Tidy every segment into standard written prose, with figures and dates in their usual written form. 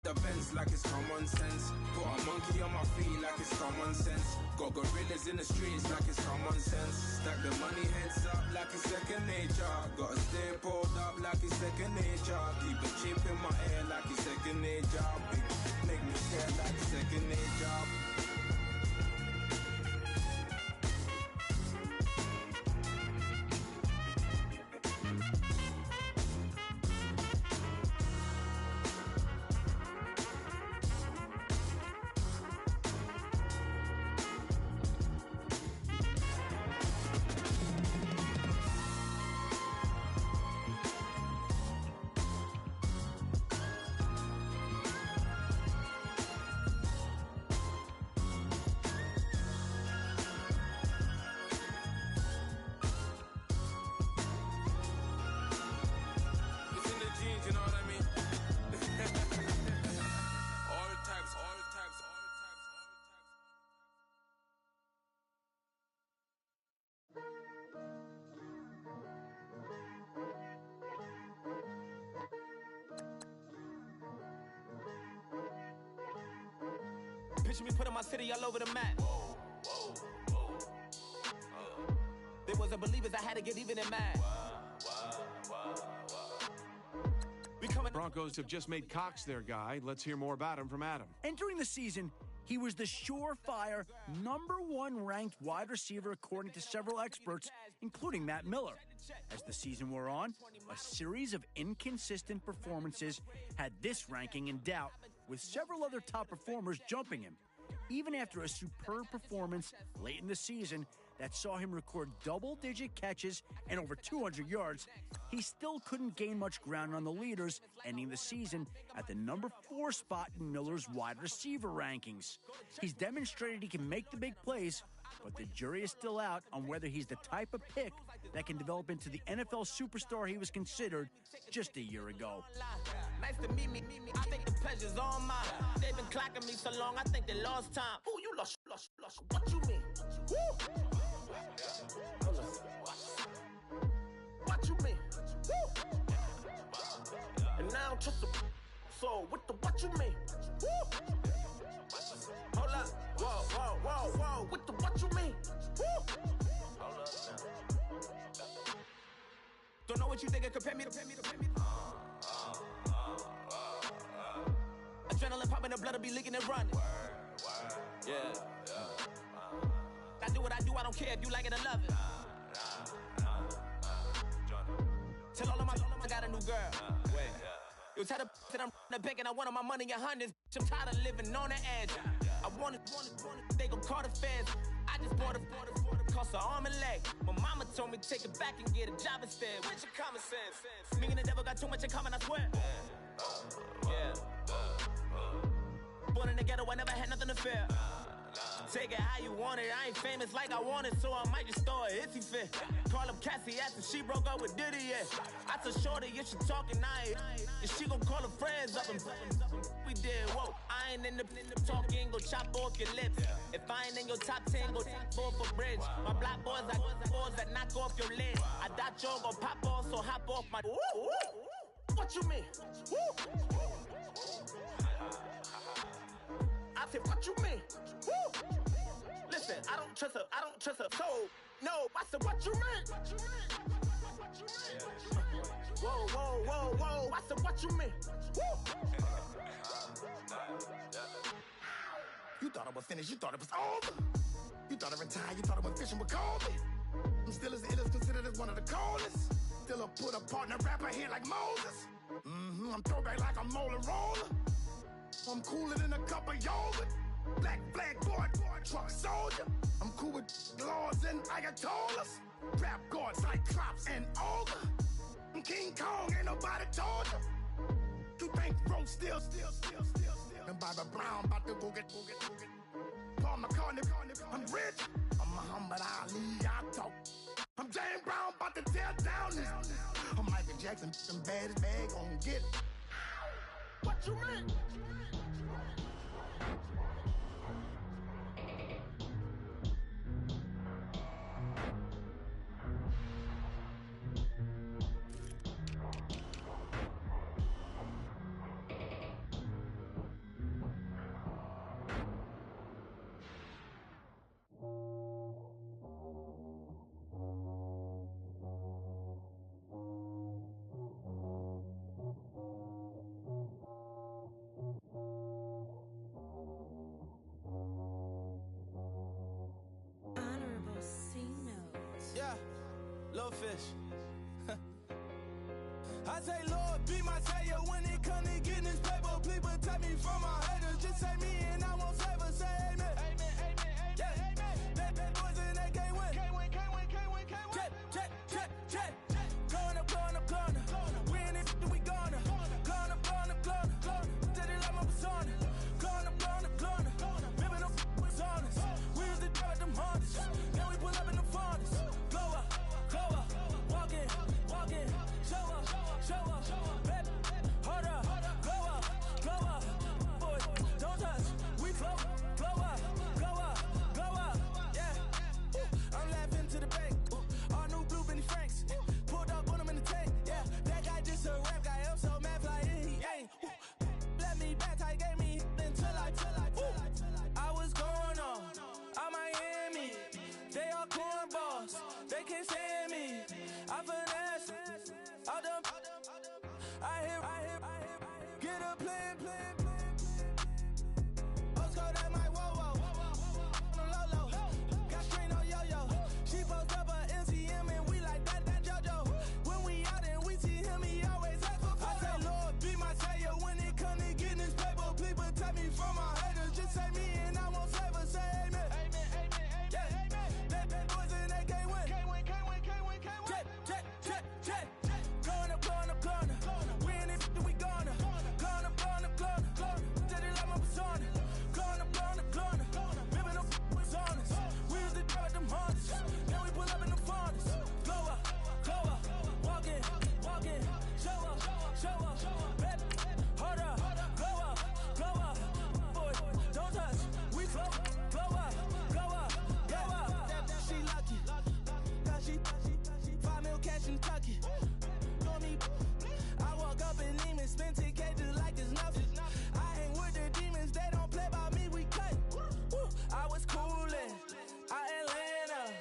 Events like it's common sense. Put a monkey on my feet like it's common sense. Got gorillas in the streets like it's common sense. Stack the money heads up like it's second nature. Gotta stay pulled up like it's second nature. Keep a chip in my ear like it's second nature. Big make me care like it's second nature. Picture me putting my city all over the map. They wasn't believers, I had to get even and mad. Broncos have just made Cox their guy. Let's hear more about him from Adam. Entering the season, he was the surefire #1 ranked wide receiver according to several experts, including Matt Miller. As the season wore on, a series of inconsistent performances had this ranking in doubt, with several other top performers jumping him. Even after a superb performance late in the season that saw him record double-digit catches and over 200 yards, he still couldn't gain much ground on the leaders, ending the season at the #4 spot in Miller's wide receiver rankings. He's demonstrated he can make the big plays, but the jury is still out on whether he's the type of pick that can develop into the NFL superstar he was considered just a year ago. Nice to meet me. I think the pleasure's all mine. They've been clocking me so long, I think they lost time. Ooh, you lost. What you mean? Woo! What you mean? Woo! And now I don't trust the so what you mean? Woo! Hold up. Whoa. What you mean? Woo! Hold up now. Don't know what you think of, compare me to. Adrenaline popping, the blood will be leaking and running. Yeah. I do what I do, I don't care if you like it or love it. Tell all of my I got a new girl. Wait. You tell the that I'm the bank and I want all my money in hundreds. I'm tired of living on the edge. I want it, they gon' call the feds. I just bought a cost an arm and leg. My mama told me take it back and get a job instead. Where's your common sense? Me and the devil got too much in common, I swear. Yeah. Born in the ghetto, I never had nothing to fear. Take it how you want it, I ain't famous like I want it, so I might just throw a hissy fit. Call up Cassie after she broke up with Diddy, yeah. I told Shorty if she talking, I ain't. And she gon' call her friends up and we did, whoa. I ain't in the talking, go chop off your lips. If I ain't in your top 10, go fall for bridge. My black boys, I boys that knock off your lid. I doubt y'all gon' pop off, so hop off my. What you mean? I said, what you mean? Woo! Listen, I don't trust her soul. No, I said, what you mean? Whoa. I said, what you mean? Woo! You thought I was finished, you thought it was over. You thought I retired, you thought I went fishing with Kobe. I'm still as ill as considered as one of the coldest. Still a put a partner rapper here like Moses. I'm throwback like a molar roller. I'm cooler than a cup of yogurt. Black flag boy, truck soldier. I'm cool with laws and ayatollahs. Rap gods like Klops and Olga. I'm King Kong, ain't nobody told you. You think Rose still. And Bobby Brown about to go get. Paul McCartney, I'm rich. I'm Muhammad Ali, I talk. I'm James Brown, about to tear down this. I'm Michael Jackson, some bad as bad gon' get. What you mean? fish. I say, Lord, be my savior when it come to getting this paper. Please protect me from my haters. Just say me and I won't save her. Say amen. Amen, amen, amen, yeah. Amen. Bad boys and they can't win. Can't win, can't win, can't win, can't win. Check, check, check, check. Going up, going up, going up. We in it, we gonna. Going up, going up, going up. Did it like my persona. Going up, going up, going up. Remember them was honest. We used to drive them Hondas. Then we pull up in the Fondas. Glow up, walk in, show up, baby, hold up, glow up, boy, don't touch, we flow, glow up, yeah. I'm laughing to the bank, all new blue Benny Franks, pulled up on him in the tank, yeah. That guy just a rap guy, I'm so mad fly, he ain't. Let me back, I gave me until I was going on Miami. They all cornballs, they can't stand me. I finesse, all them. I hear, get a plan. Oscar, that my whoa. Low. Got strain on yo-yo. She post up a MCM and we like that JoJo. When we out and we see him, he always ask for photo. I say, Lord, be my savior when it come to getting this paper. Please protect me from my haters. Just say me and I won't save her. Say amen. Amen, yeah. Bad boys and they can't win. Can't win. Check. Going up. We in it, we gonna. Going up. Did it like my persona. Going up. Remember them was honest. We used to drive them Hondas. Then we pull up in the Fondas. Glow up, walk in, show up, baby, hold up, glow up, boy, don't touch, we flow, glow up. She lucky, cause she 5 mil cash in Kentucky. I walk up in Neiman, spend 10K just like it's nothing. I hang with the demons, they don't play by me, we cut. I was coolin', Atlanta,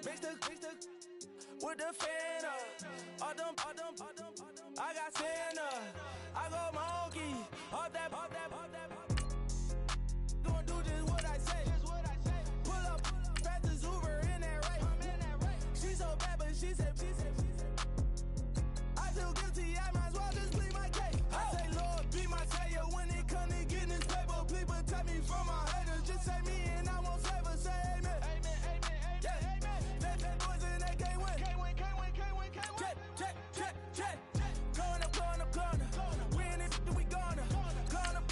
mixed with the Fanta. All them, I got Santa, I go monkey, all that. Gonna do just what I say. Pull up, fast as Uber in that race. She so bad, but she said. I feel guilty, I might as well just plead my case. I say, Lord, be my savior when it come to getting this paper. Please protect me from my haters. Just say me and I won't save her. Say amen. Amen, yeah. Bad boys and they can't win. Can't win. Check. Going up. We in it, we gonna. Going up.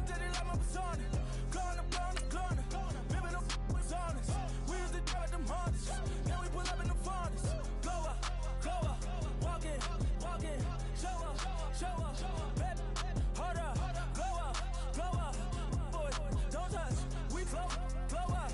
Did it like my persona. Going up. Remember them was honest. We used to drive them Hondas. Then we pull up in the Fondas. Glow up. Walk in, show up, baby, hold up, glow up, boy, don't touch, we flow, glow up.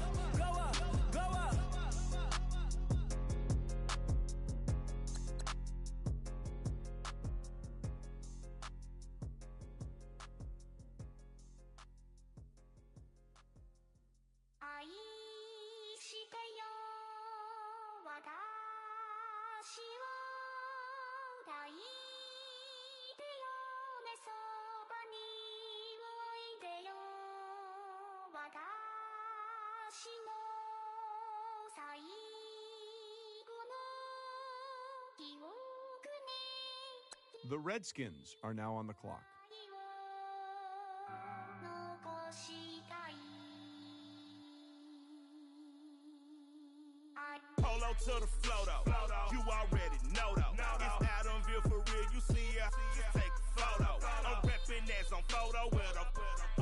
The Redskins are now on the clock. Polo to the flow, you already know though. It's Adamville for real, you see ya, just take a photo. I'm reppin' that's on photo with a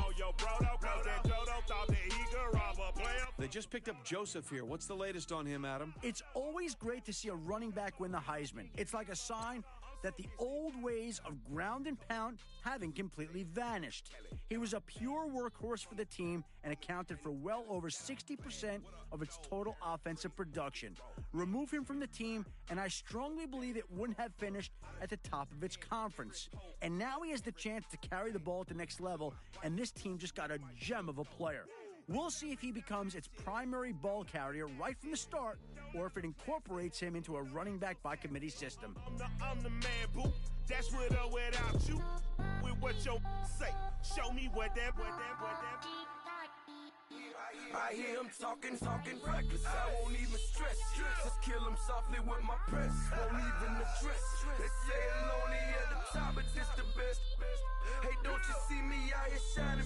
on your brodo, cause that Jodo thought that he could rob a player. They just picked up Joseph here. What's the latest on him, Adam? It's always great to see a running back win the Heisman. It's like a sign that the old ways of ground and pound haven't completely vanished. He was a pure workhorse for the team and accounted for well over 60% of its total offensive production. Remove him from the team, and I strongly believe it wouldn't have finished at the top of its conference. And now he has the chance to carry the ball at the next level, and this team just got a gem of a player. We'll see if he becomes its primary ball carrier right from the start, or if it incorporates him into a running back by committee system. I'm the man, boo. That's with or without you. With what your say. Show me what that. I hear him talking reckless. I won't even stress. Just kill him softly with my press. Won't even address. They say I'm lonely at the top, but this the best. Hey, don't you see me out here shining,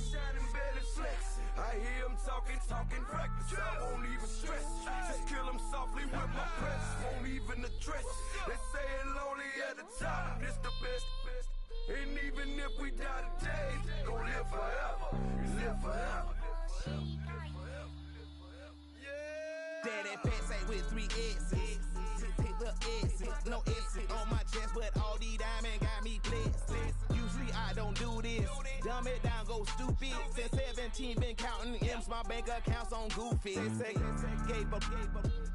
better flex. I hear him talking reckless. I won't even stress. Just kill him softly with my press. Won't even address. They say I'm lonely at the top, but this the best. And even if we die today, gon' live forever. Live forever. Daddy Patsy with 3 S's. The S's, no S's on my chest, but all these diamonds got me blessed. Usually I don't do this. Dumb it down, go stupid. Since 17, been counting M's, my bank accounts on Goofy. Say, gave up.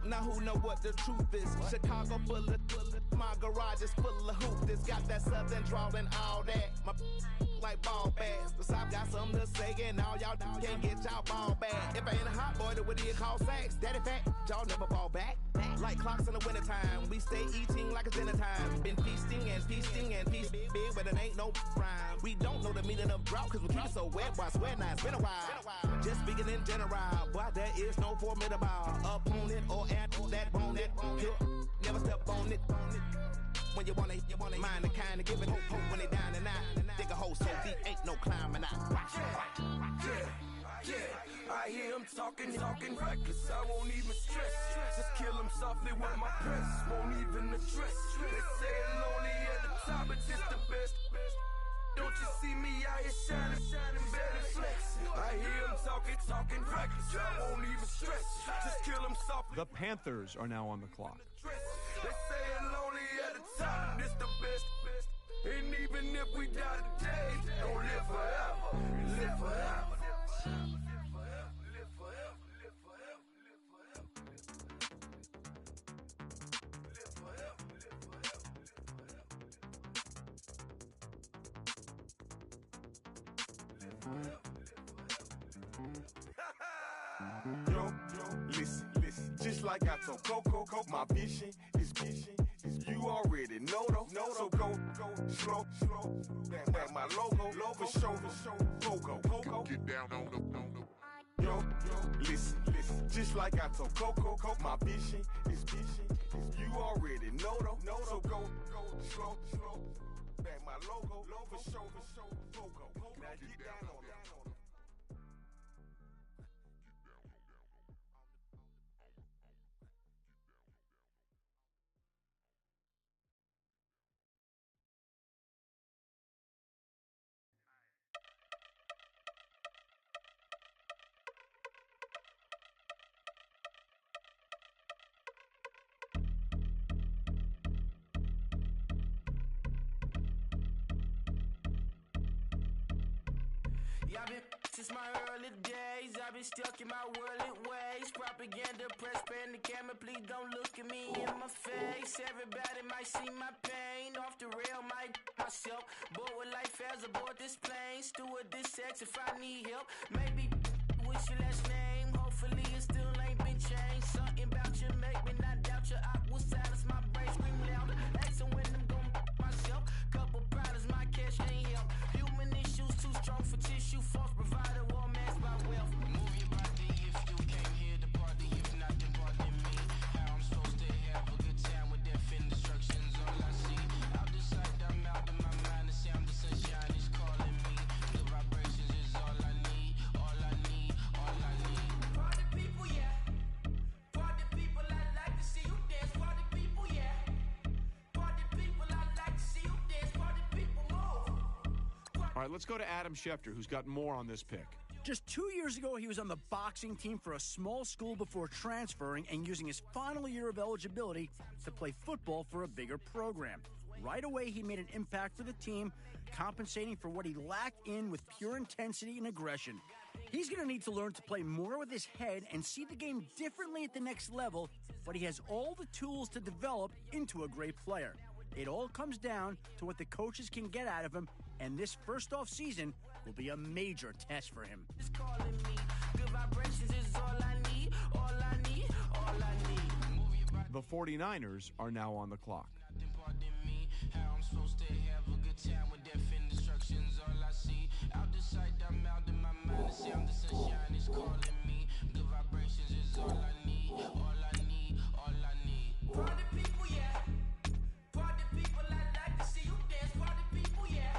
Now who know what the truth is? Chicago full of, my garage is full of hoopers. Got that southern drawl and all that. My like ball bags. The South got something to say, and all y'all can't get y'all ball back. If I ain't a hot boy, then what do you call sacks? Daddy fact, y'all never fall back. Like clocks in the wintertime, we stay eating like it's dinner time. Been feasting and feasting big, but it ain't no rhyme. We don't know the meaning of drought, cause we keep it so wet, boy, I swear now it's been a while. Just speaking in general, boy, there is no formidable opponent or that bone that never step on it. When you wanna mind the kind of give it hope when they down and out. Dig a hole so deep, ain't no climbing out. Yeah, I hear him talking reckless. I won't even stress. Just kill him softly with my press. Won't even address. They say I'm lonely at the top, but this the best. Don't you see me out here shining, better flex. I hear him talking reckless. I won't even stress. Just kill him softly. The Panthers are now on the clock. They say I'm lonely at the top, this the best. And even if we die today, don't live forever. Live forever. Yo, listen, just like I told Coco, my vision is you already know though. So go slow, back my logo, for show, Pogo, get down on the. Yo, listen, just like I told Coco, my vision is you already know though. So go slow, back my logo, for show, Pogo, now get down on the. I've been since my early days, I've been stuck in my worldly ways. Propaganda, press, pan the camera, please don't look at me in my face. Everybody might see my pain, off the rail, might myself. Bored with life as aboard this plane. Steward this sex if I need help. Maybe what's your last name? Hopefully it still ain't been changed. Something about you make me not doubt your I will silence my brain, scream louder. Asking when I'm gon' myself. Couple problems, my cash ain't help. Human issues too strong for tissue. False provider, war mask by wealth. Move your body if you came here to party. If not, then pardon me. How I'm supposed to have a good time with death and destruction's all I see. Out the sight, I'm out of my mind. The sound of sunshine is calling me. The vibrations is all I need. All I need, all I need. Party people, yeah. Party people, I like to see you dance. Party people, yeah. Party people, I like to see you dance. Party people, move. All right, let's go to Adam Schefter, who's got more on this pick. Just 2 years ago, he was on the boxing team for a small school before transferring and using his final year of eligibility to play football for a bigger program. Right away, he made an impact for the team, compensating for what he lacked in with pure intensity and aggression. He's going to need to learn to play more with his head and see the game differently at the next level, but he has all the tools to develop into a great player. It all comes down to what the coaches can get out of him, and this first off season will be a major test for him. It's calling me. Good vibrations is all I need. All I need. All I need. Move your body. The 49ers are now on the clock. Pardon me. How I'm supposed to have a good time with death and destruction's all I see. Out the sight, I'm out of my mind. The sound of sunshine is calling me. Party people, yeah. Party people, I like to see you dance. Party people, yeah.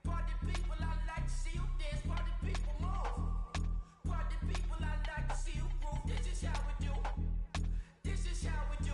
Party people, I like to see you dance. Party people, move. Party people, I like to see you groove. This is how we do. This is how we do.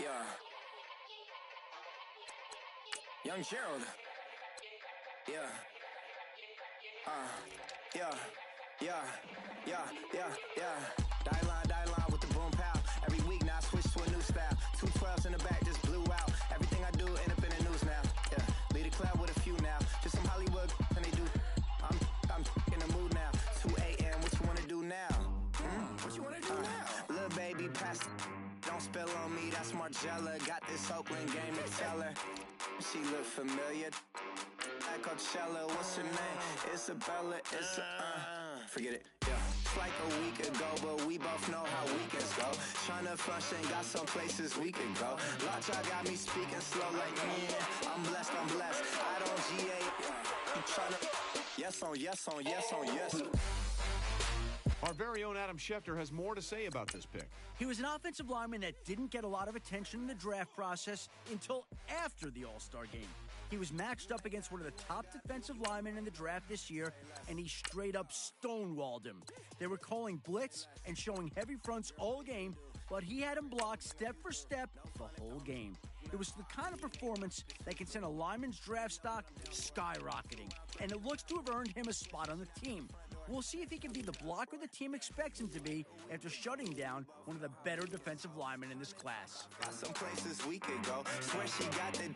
Yeah. Young Gerald. Yeah. Yeah. Die line with the boom pow. Every week now I switch to a new style. 212s in the back just blew out. Everything I do end up in the news now. Yeah. Lead a club with a few now. Just some Hollywood and they do. I'm in the mood now. 2 a.m. What you wanna do now? What you wanna do now? Little baby pass. Don't spill on me, that's Margella. Got this Oakland game to tell her. She look familiar. Like Coachella, what's her name? Isabella, forget it, yeah. It's like a week ago, but we both know how weekends go. Tryna function, got some places we could go. Lot y'all got me speaking slow like, yeah, I'm blessed. I don't GA, you tryna, yes on yes. Our very own Adam Schefter has more to say about this pick. He was an offensive lineman that didn't get a lot of attention in the draft process until after the All-Star game. He was matched up against one of the top defensive linemen in the draft this year, and he straight up stonewalled him. They were calling blitz and showing heavy fronts all game, but he had him blocked step for step the whole game. It was the kind of performance that can send a lineman's draft stock skyrocketing, and it looks to have earned him a spot on the team. We'll see if he can be the blocker the team expects him to be after shutting down one of the better defensive linemen in this class. Got some places we could go. Swear she got the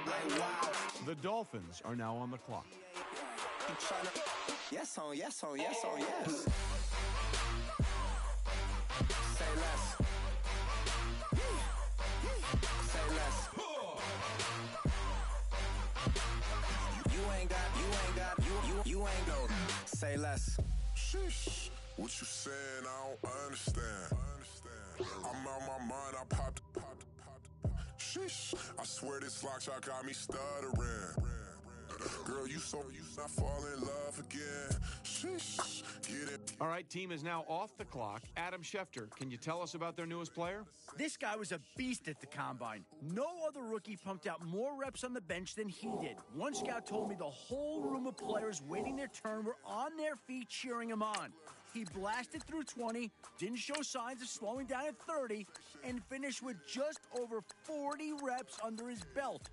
like wow. The Dolphins are now on the clock. You tryna yes on yes. Say less. Say less. You ain't got. Say less. Sheesh. What you saying? I don't understand. I'm out my mind. I popped. Sheesh. I swear this lock shot got me stuttering. Girl, you not fall in love again. Sheesh. Get it. All right, team is now off the clock. Adam Schefter, can you tell us about their newest player? This guy was a beast at the combine. No other rookie pumped out more reps on the bench than he did. One scout told me the whole room of players waiting their turn were on their feet cheering him on. He blasted through 20, didn't show signs of slowing down at 30, and finished with just over 40 reps under his belt.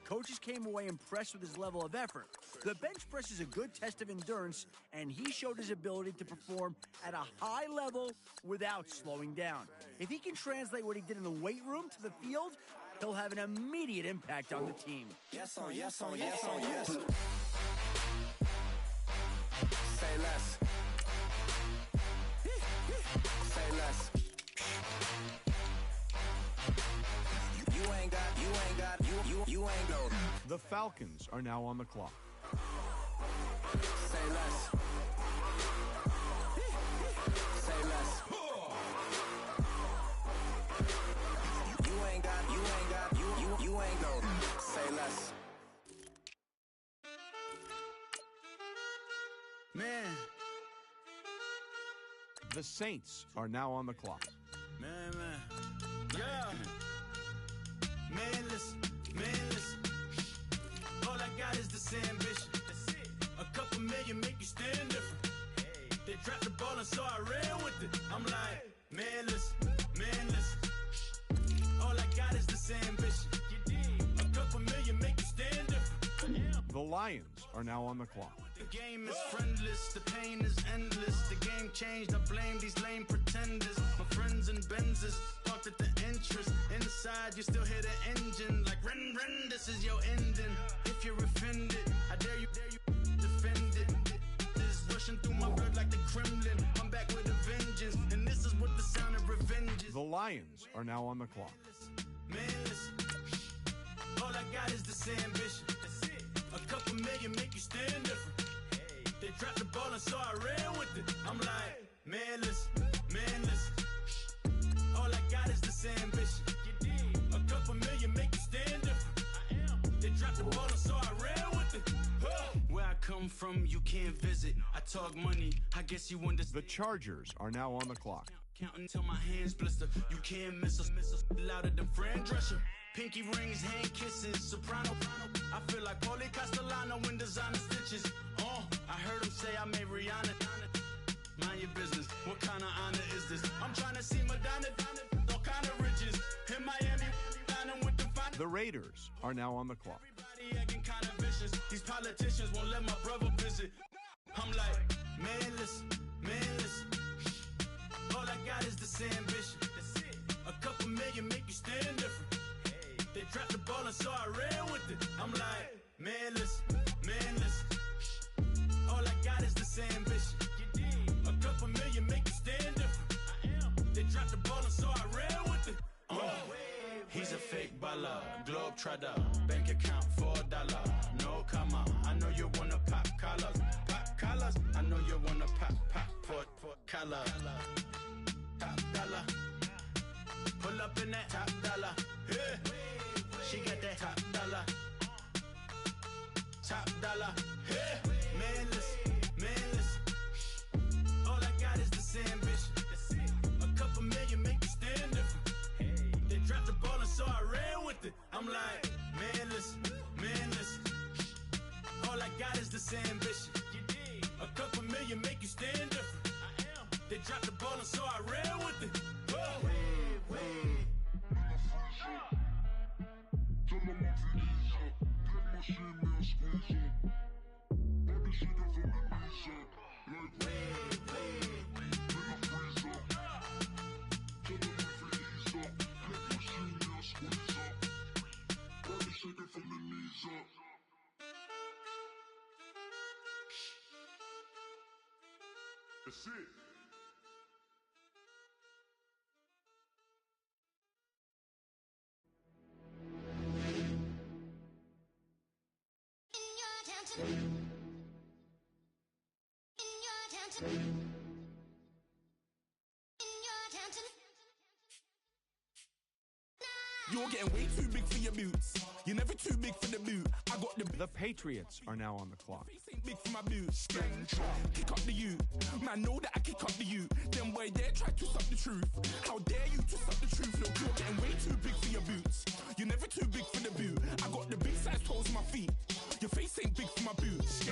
Coaches came away impressed with his level of effort. The bench press is a good test of endurance, and he showed his ability to perform at a high level without slowing down. If he can translate what he did in the weight room to the field, he'll have an immediate impact on the team. Yes on yes. Say less. Say less. You ain't got. The Falcons are now on the clock. Say less. Say less. You ain't got. Say less. Man. The Saints are now on the clock. Man. Yeah. Man, listen. All I got is this ambition. A couple million make you stand different. They dropped the ball and so I ran with it. I'm like, man, listen. All I got is this ambition. A couple million make you stand different. The Lions are now on the clock. The game is friendless, the pain is endless. The game changed, I blame these lame pretenders. My friends and Benzes parked lost at the entrance. Inside, you still hear the engine. Like, ren, this is your ending. If you're offended, I dare you defend it. This rushing through my blood like the Kremlin. I'm back with a vengeance, and this is what the sound of revenge is. The Lions are now on the clock. Man, listen. All I got is this ambition. A couple million make you stand different. They dropped the ball and so I ran with it. I'm like, man, listen. All I got is this ambition. A couple million make you stand different. They dropped the ball and so I ran with it. Where I come from, you can't visit. I talk money, I guess you understand. The Chargers are now on the clock. Counting till my hands blister. You can't miss us. Louder than Fran Drescher. Pinky rings, hand kisses, soprano. I feel like Paulie Castellano in designer stitches. I heard him say I made Rihanna. Mind your business. What kind of honor is this? I'm trying to see Madonna, all kind of riches. In Miami, dining with the finest. The Raiders are now on the clock. Everybody acting kind of vicious. These politicians won't let my brother visit. I'm like, man, listen. All I got is this ambition. A couple million make you stand different. They dropped the ball and so I ran with it. I'm like, man, listen. All I got is this ambition. A couple million make you stand different. They dropped the ball and so I ran with it. He's a fake baller, globe trotter, bank account $4. No comma, I know you wanna pop collars. I know you wanna pop collar. Top dollar, pull up in that top dollar. Yeah. She got that top dollar. Hey, man, listen. All I got is this ambition. A couple million make you stand different. They dropped the ball and so I ran with it. I'm like, man, listen. All I got is this ambition. A couple million make you stand different. They dropped the ball and so I ran with it. That's it. You're getting way too big for your boots. You're never too big for the boot. I got The Patriots are now on the clock. face ain't big for my boots. Kick up the youth. Man, know that I kick up the youth. Them boy dare try to suck the truth. How dare you to suck the truth? Look, you're getting way too big for your boots. You're never too big for the boot. I got the big size toes on my feet. Your face ain't big for my boots.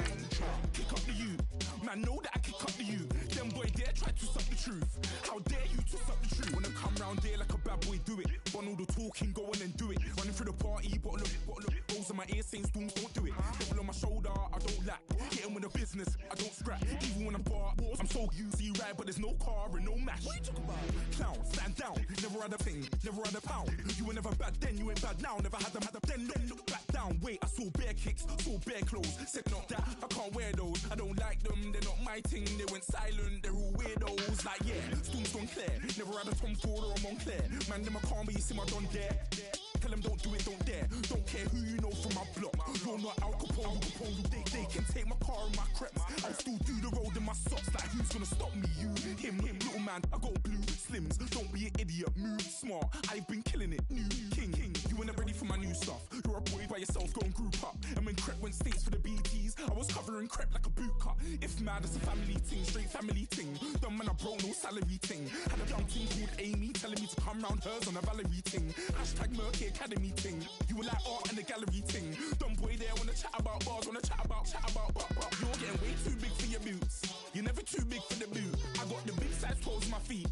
Kick up the youth. Man, know that I kick up the youth. Them boy dare try to suck the truth. How dare you to suck the truth? Wanna come round there like a bad boy, do it. Want all the talking, go on and do it. Running through the party, bottle up. Rolls in my ear saying storms, don't do it. Devil on my shoulder, I don't lack. Hitting with the business, I don't scrap. Even when I'm bar, I'm so easy right, but there's no car and no mash. What you talking about? Clown, stand down. Never had a thing, never had a pound. You were never bad then, you ain't bad now. Never had them, then look back down. Wait, I saw bare kicks, saw bare clothes. Said not that, I can't wear those. I don't like them, they're not my thing. They went silent, they're all weirdos. Like yeah, storms gone clear. Never had a Tom Ford or a Montclair. Man, them I can't be, you see my don there. Tell them don't do it, don't dare. Don't care who you know from my block. You're not Al Capone, they can take my car and my creps. I'll still do the road in my socks. Like who's gonna stop me? You, him, little man. I got blue slims. Don't be an idiot, move smart. I've been killing it, new king. You were never ready for my new stuff. You're a boy by yourself, go and group up. And when Crep went states for the BTs, I was covering Crep like a boot cut. If mad, it's a family ting, straight family ting. Dumb man, I broke no salary ting. Had a young ting called Amy telling me to come round hers on a Valerie ting. Hashtag Murky Academy ting. You were like art and the gallery ting. Dumb boy there wanna chat about bars, wanna chat about. You're getting way too big for your boots. You're never too big for the boot. I got the big size toes on my feet.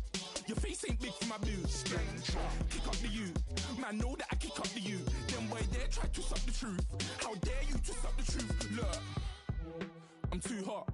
Your face ain't big for my boots. Kick up the youth. Man, know that I kick up the youth. Them boy there try to suck the truth. How dare you to suck the truth? Look, I'm too hot.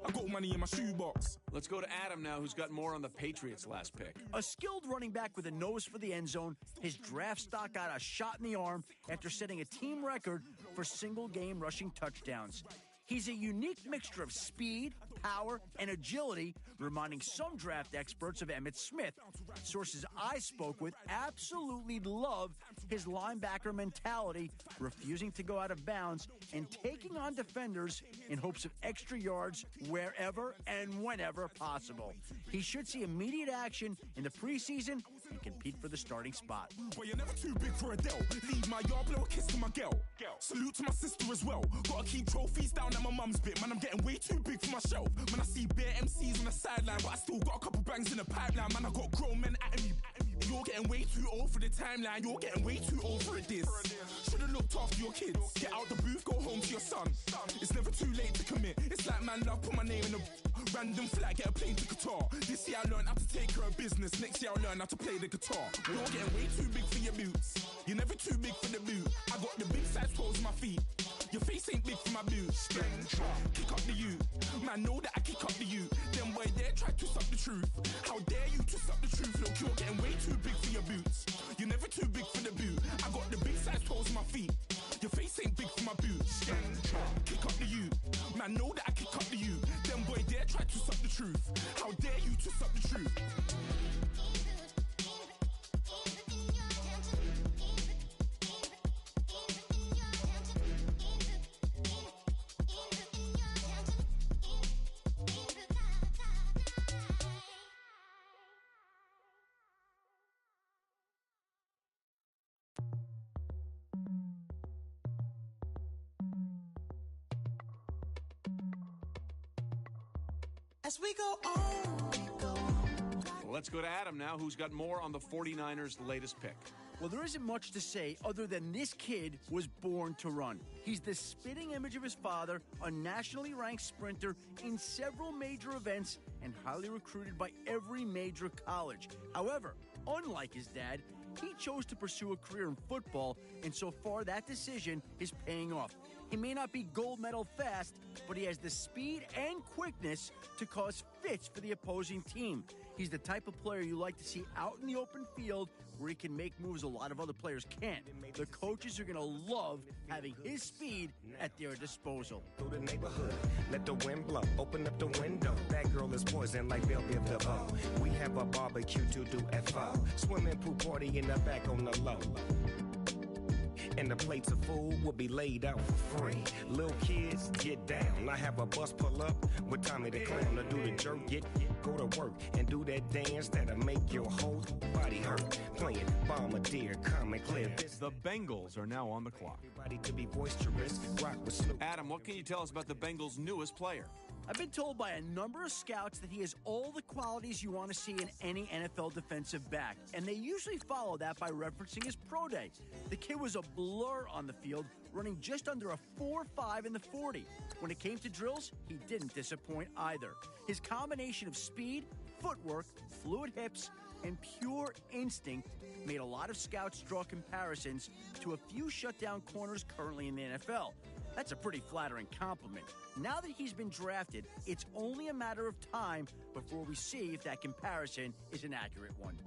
I I got money in my shoebox. Let's go to Adam now, who's got more on the Patriots' last pick. A skilled running back with a nose for the end zone, his draft stock got a shot in the arm after setting a team record for single-game rushing touchdowns. He's a unique mixture of speed, power, and agility, reminding some draft experts of Emmitt Smith. Sources I spoke with absolutely love his linebacker mentality, refusing to go out of bounds and taking on defenders in hopes of extra yards wherever and whenever possible. He should see immediate action in the preseason and compete for the starting spot. Boy, you're never too big for a deal. Leave my yard, blow a kiss to my girl. Salute to my sister as well. Gotta keep trophies down at my mum's bit. Man, I'm getting way too big for my shelf. Man, I see bare MCs on the sideline, but I still got a couple bangs in the pipeline. Man, I got grown men at me. You're getting way too old for the timeline. You're getting way too old for a diss. Should've looked after your kids. Get out the booth, go home to your son. It's never too late to commit. It's like man love, put my name in a random flat, get a plane to Qatar. This year I learned how to take care of business. Next year I'll learn how to play the guitar. You're getting way too big for your boots. You're never too big for the boot. I got the big size toes on my feet. Your face ain't big for my boots. Kick up the you. Man, know that I kick up the you. Them boy there try to suck the truth. How dare you to suck the truth? Look, you're getting way too big for your boots. You're never too big for the boot. I got the big size toes on my feet. Your face ain't big for my boots. Kick up the you. Man, know that I kick up the you. Them boy there try to suck the truth. How dare you to suck the truth? As we go on, Well, let's go to Adam now, who's got more on the 49ers' latest pick. Well, there isn't much to say other than this kid was born to run. He's the spitting image of his father, a nationally ranked sprinter in several major events and highly recruited by every major college. However, unlike his dad, he chose to pursue a career in football, and so far that decision is paying off. He may not be gold medal fast, but he has the speed and quickness to cause fits for the opposing team. He's the type of player you like to see out in the open field where he can make moves a lot of other players can't. The coaches are going to love having his speed at their disposal. Through the neighborhood, let the wind blow, open up the window. That girl is poison like Belle Biv DeVoe. We have a barbecue to do FO. Swimming pool party in the back on the low. And the plates of food will be laid out for free. Little kids, get down. I have a bus pull up with Tommy the Clown to do the jerk, go to work and do that dance that'll make your whole body hurt. Playing Bombardier, Common Clear. The Bengals are now on the clock. Everybody to be boisterous, rock with Snoop. Adam, what can you tell us about the Bengals' newest player? I've been told by a number of scouts that he has all the qualities you want to see in any NFL defensive back, and they usually follow that by referencing his pro day. The kid was a blur on the field, running just under a 4.5 in the 40. When it came to drills, he didn't disappoint either. His combination of speed, footwork, fluid hips, and pure instinct made a lot of scouts draw comparisons to a few shutdown corners currently in the NFL. That's a pretty flattering compliment. Now that he's been drafted, it's only a matter of time before we see if that comparison is an accurate one.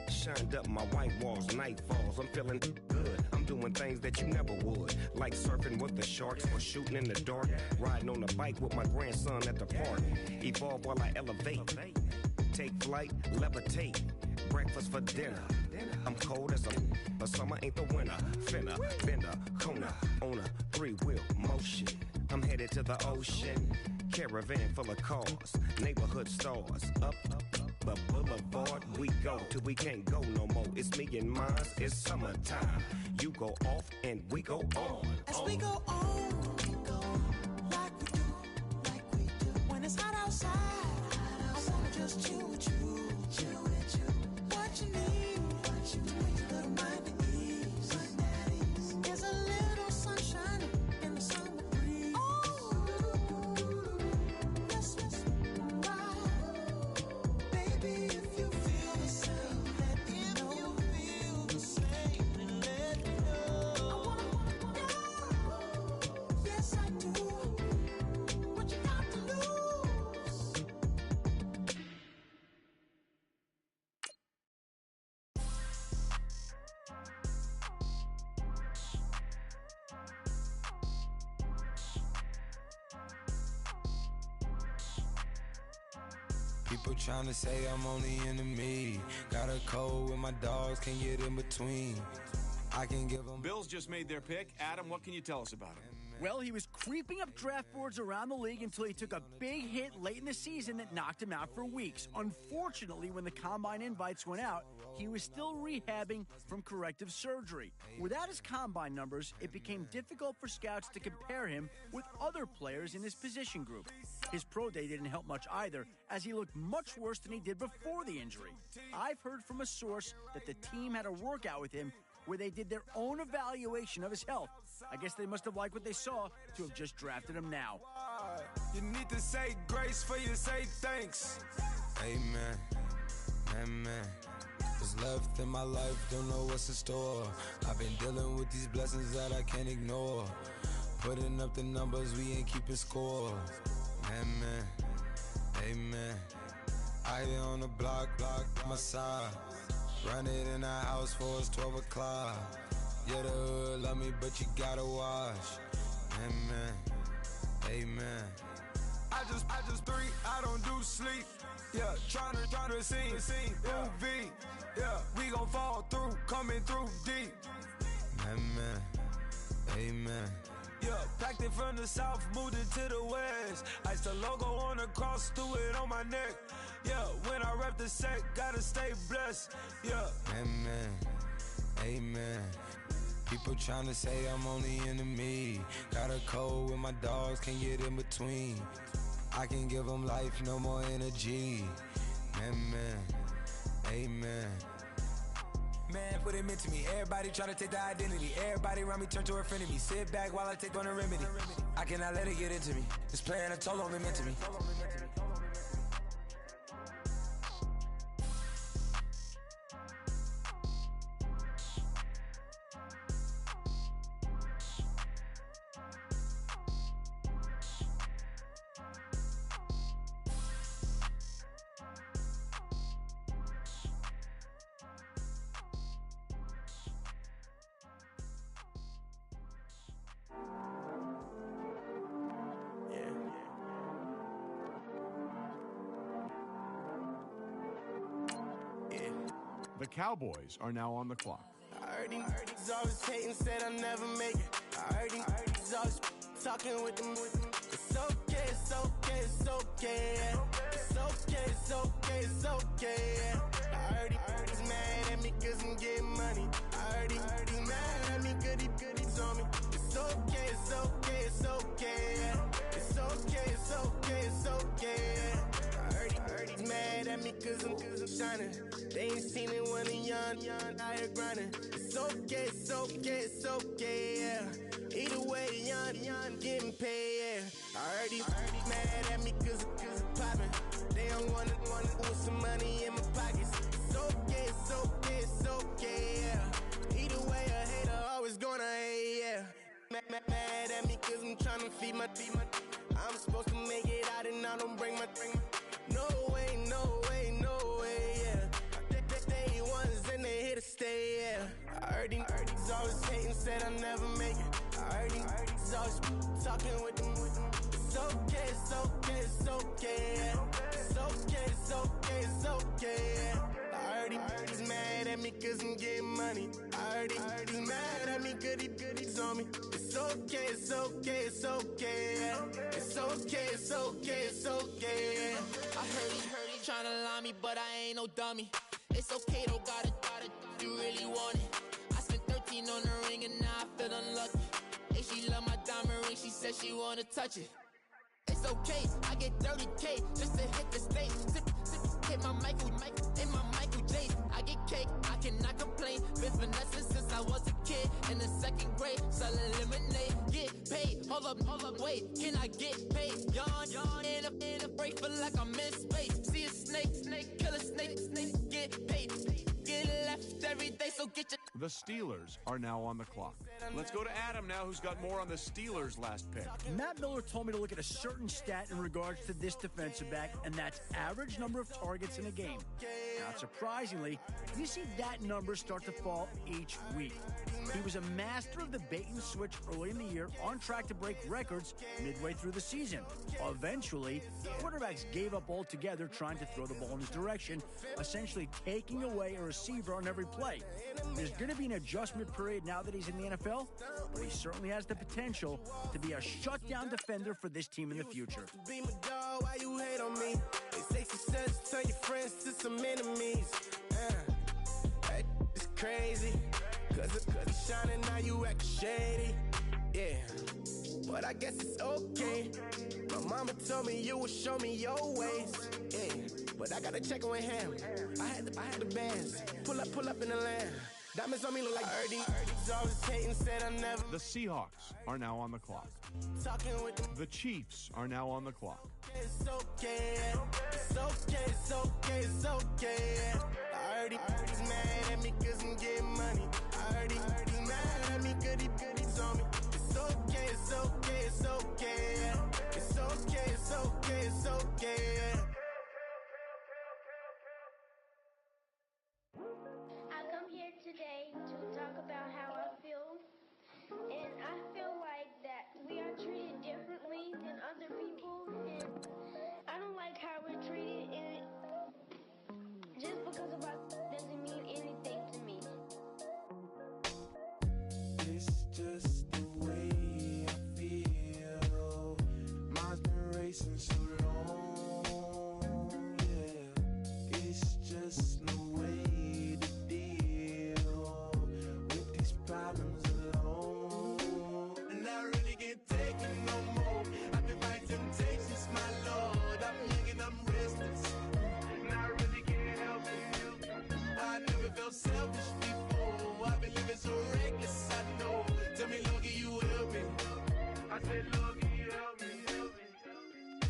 Shined up my white walls, night falls. I'm feeling good. I'm doing things that you never would, like surfing with the sharks or shooting in the dark, riding on a bike with my grandson at the park. Evolve while I elevate, take flight, levitate. Breakfast for dinner. I'm cold as a summer ain't the winter. Finna, bender, Kona, on a 3-wheel motion. I'm headed to the ocean. Caravan full of cars, neighborhood stars. Up the boulevard we go till we can't go no more. It's me and mine. It's summertime. You go off and we go on. as we go on, like we do, when it's hot outside. I wanna just chill with you. What you need, a little mind at ease. There's a little sunshine in the summer breeze. Oh, let's ride. Baby, if you feel the same, let me know. I wanna know. Yes, I do. What you got to lose? People trying to say I'm only enemy. Got a code with my dogs, can't get in between. I can give them. Bills just made their pick. Adam, what can you tell us about him? Well, he was creeping up draft boards around the league until he took a big hit late in the season that knocked him out for weeks. Unfortunately, when the combine invites went out, he was still rehabbing from corrective surgery. Without his combine numbers, it became difficult for scouts to compare him with other players in his position group. His pro day didn't help much either, as he looked much worse than he did before the injury. I've heard from a source that the team had a workout with him where they did their own evaluation of his health. I guess they must have liked what they saw to have just drafted him now. You need to say grace for you say thanks. Amen. Amen. What's left in my life, don't know what's in store. I've been dealing with these blessings that I can't ignore. Putting up the numbers, we ain't keeping score. Amen. Amen. I on the block, my side. Run it in the house for us 12 o'clock. Yeah, the hood love me, but you gotta watch. Amen, amen. I just three, I don't do sleep. Yeah, tryna see, UV. Yeah, we gon' fall through, coming through deep. Amen, amen. Yeah, packed it from the south, moved it to the west. Iced the logo on the cross, threw it on my neck. Yeah, when I rep the set, gotta stay blessed. Yeah, amen, amen. People trying to say I'm only enemy. Got a code with my dogs, can't get in between. I can give them life, no more energy. Amen, amen. Man, what it meant to me. Everybody try to take the identity. Everybody around me turn to a friend of me. Sit back while I take on a remedy. I cannot let it get into me. It's playing a toll on me, meant to me. The Cowboys are now on the clock. I heard he's always hating, said I'll never make it. I heard he's always talking with them. It's okay, it's okay, it's okay. It's okay, it's okay, it's okay. I heard he's mad at me cause I'm getting money. I heard he's mad at me cause he's on me. It's okay, it's okay, it's okay. It's okay, it's okay, it's okay. I heard he's mad at me cause I'm shining. They ain't seen it when I'm young, out here grinding. It's okay, it's okay, it's okay, yeah. Either way, young, getting paid, yeah. I heard he's mad at me cause I'm popping. They don't wanna put some money in my pockets. It's okay, it's okay, it's okay, yeah. Either way, a hater always gonna hate, yeah. Mad at me cause I'm tryna feed my I'm supposed to make it out and I don't bring my no way, no way, no way, yeah. Day ones and they here to stay, yeah. I heard he's always hating, said I'll never make it. I heard he's always talking with them. It's okay, it's okay, it's okay, yeah. It's okay, it's okay, it's okay, yeah. I heard he's mad at me cause I'm getting money. I heard he's mad at me cause he's on me. It's okay, it's okay, it's okay, yeah. It's okay, it's okay, it's okay, yeah. I heard he tryna lie me, but I ain't no dummy. It's okay though, got it, you really want it. I spent 13 on the ring and now I feel unlucky. Hey, she love my diamond ring, she said she wanna touch it. It's okay, I get 30K just to hit the stage. Hit my Michael, in my Michael J. I get cake, I cannot complain. Been finessing since I was a kid. In the second grade, selling lemonade. Get paid, hold up, wait. Can I get paid? Yawn, in a break, feel like I'm in space. See a snake, kill a snake, get paid. Get left every day, so get your... The Steelers are now on the clock. Let's go to Adam now, who's got more on the Steelers' last pick. Matt Miller told me to look at a certain stat in regards to this defensive back, and that's average number of targets in a game. Not surprisingly, you see that number start to fall each week. He was a master of the bait and switch early in the year, on track to break records midway through the season. Eventually, quarterbacks gave up altogether trying to throw the ball in his direction, essentially taking away a receiver on every play. There's going to be an adjustment period now that he's in the NFL, but he certainly has the potential to be a shutdown defender for this team in the future. Be my dog, why you hate on me? They say success, turn your friends to some enemies. Hey, it's crazy. Cause it's shining, now you act shady. Yeah, but I guess it's okay. My mama told me you would show me your ways. Yeah, but I gotta check with him. I had the bands. Pull up in the land. Diamonds on me look like Ernie's always hating, said I never. The Seahawks are now on the clock. Talking with them. The Chiefs are now on the clock. It's okay, it's okay, it's okay, it's okay. I heard he's mad at me cause I'm getting money. I heard he's mad at me cause he's on me. It's okay, it's okay, it's okay. It's okay, it's okay, it's okay. I come here today to talk about how I feel, and I feel like that we are treated differently than other people, and I don't like how we're treated, and just because of us doesn't mean anything to me. It's just the way I feel. Mine's been racing so long, yeah. It's just no way to deal with these problems alone. And I really can't take it no more. I've been fighting temptations, my Lord. I'm young and I'm restless, and I really can't help it. I never felt selfish before. I've been living so reckless, I know. Tell me, Lord, can you help me? I said, Lord, can you help me?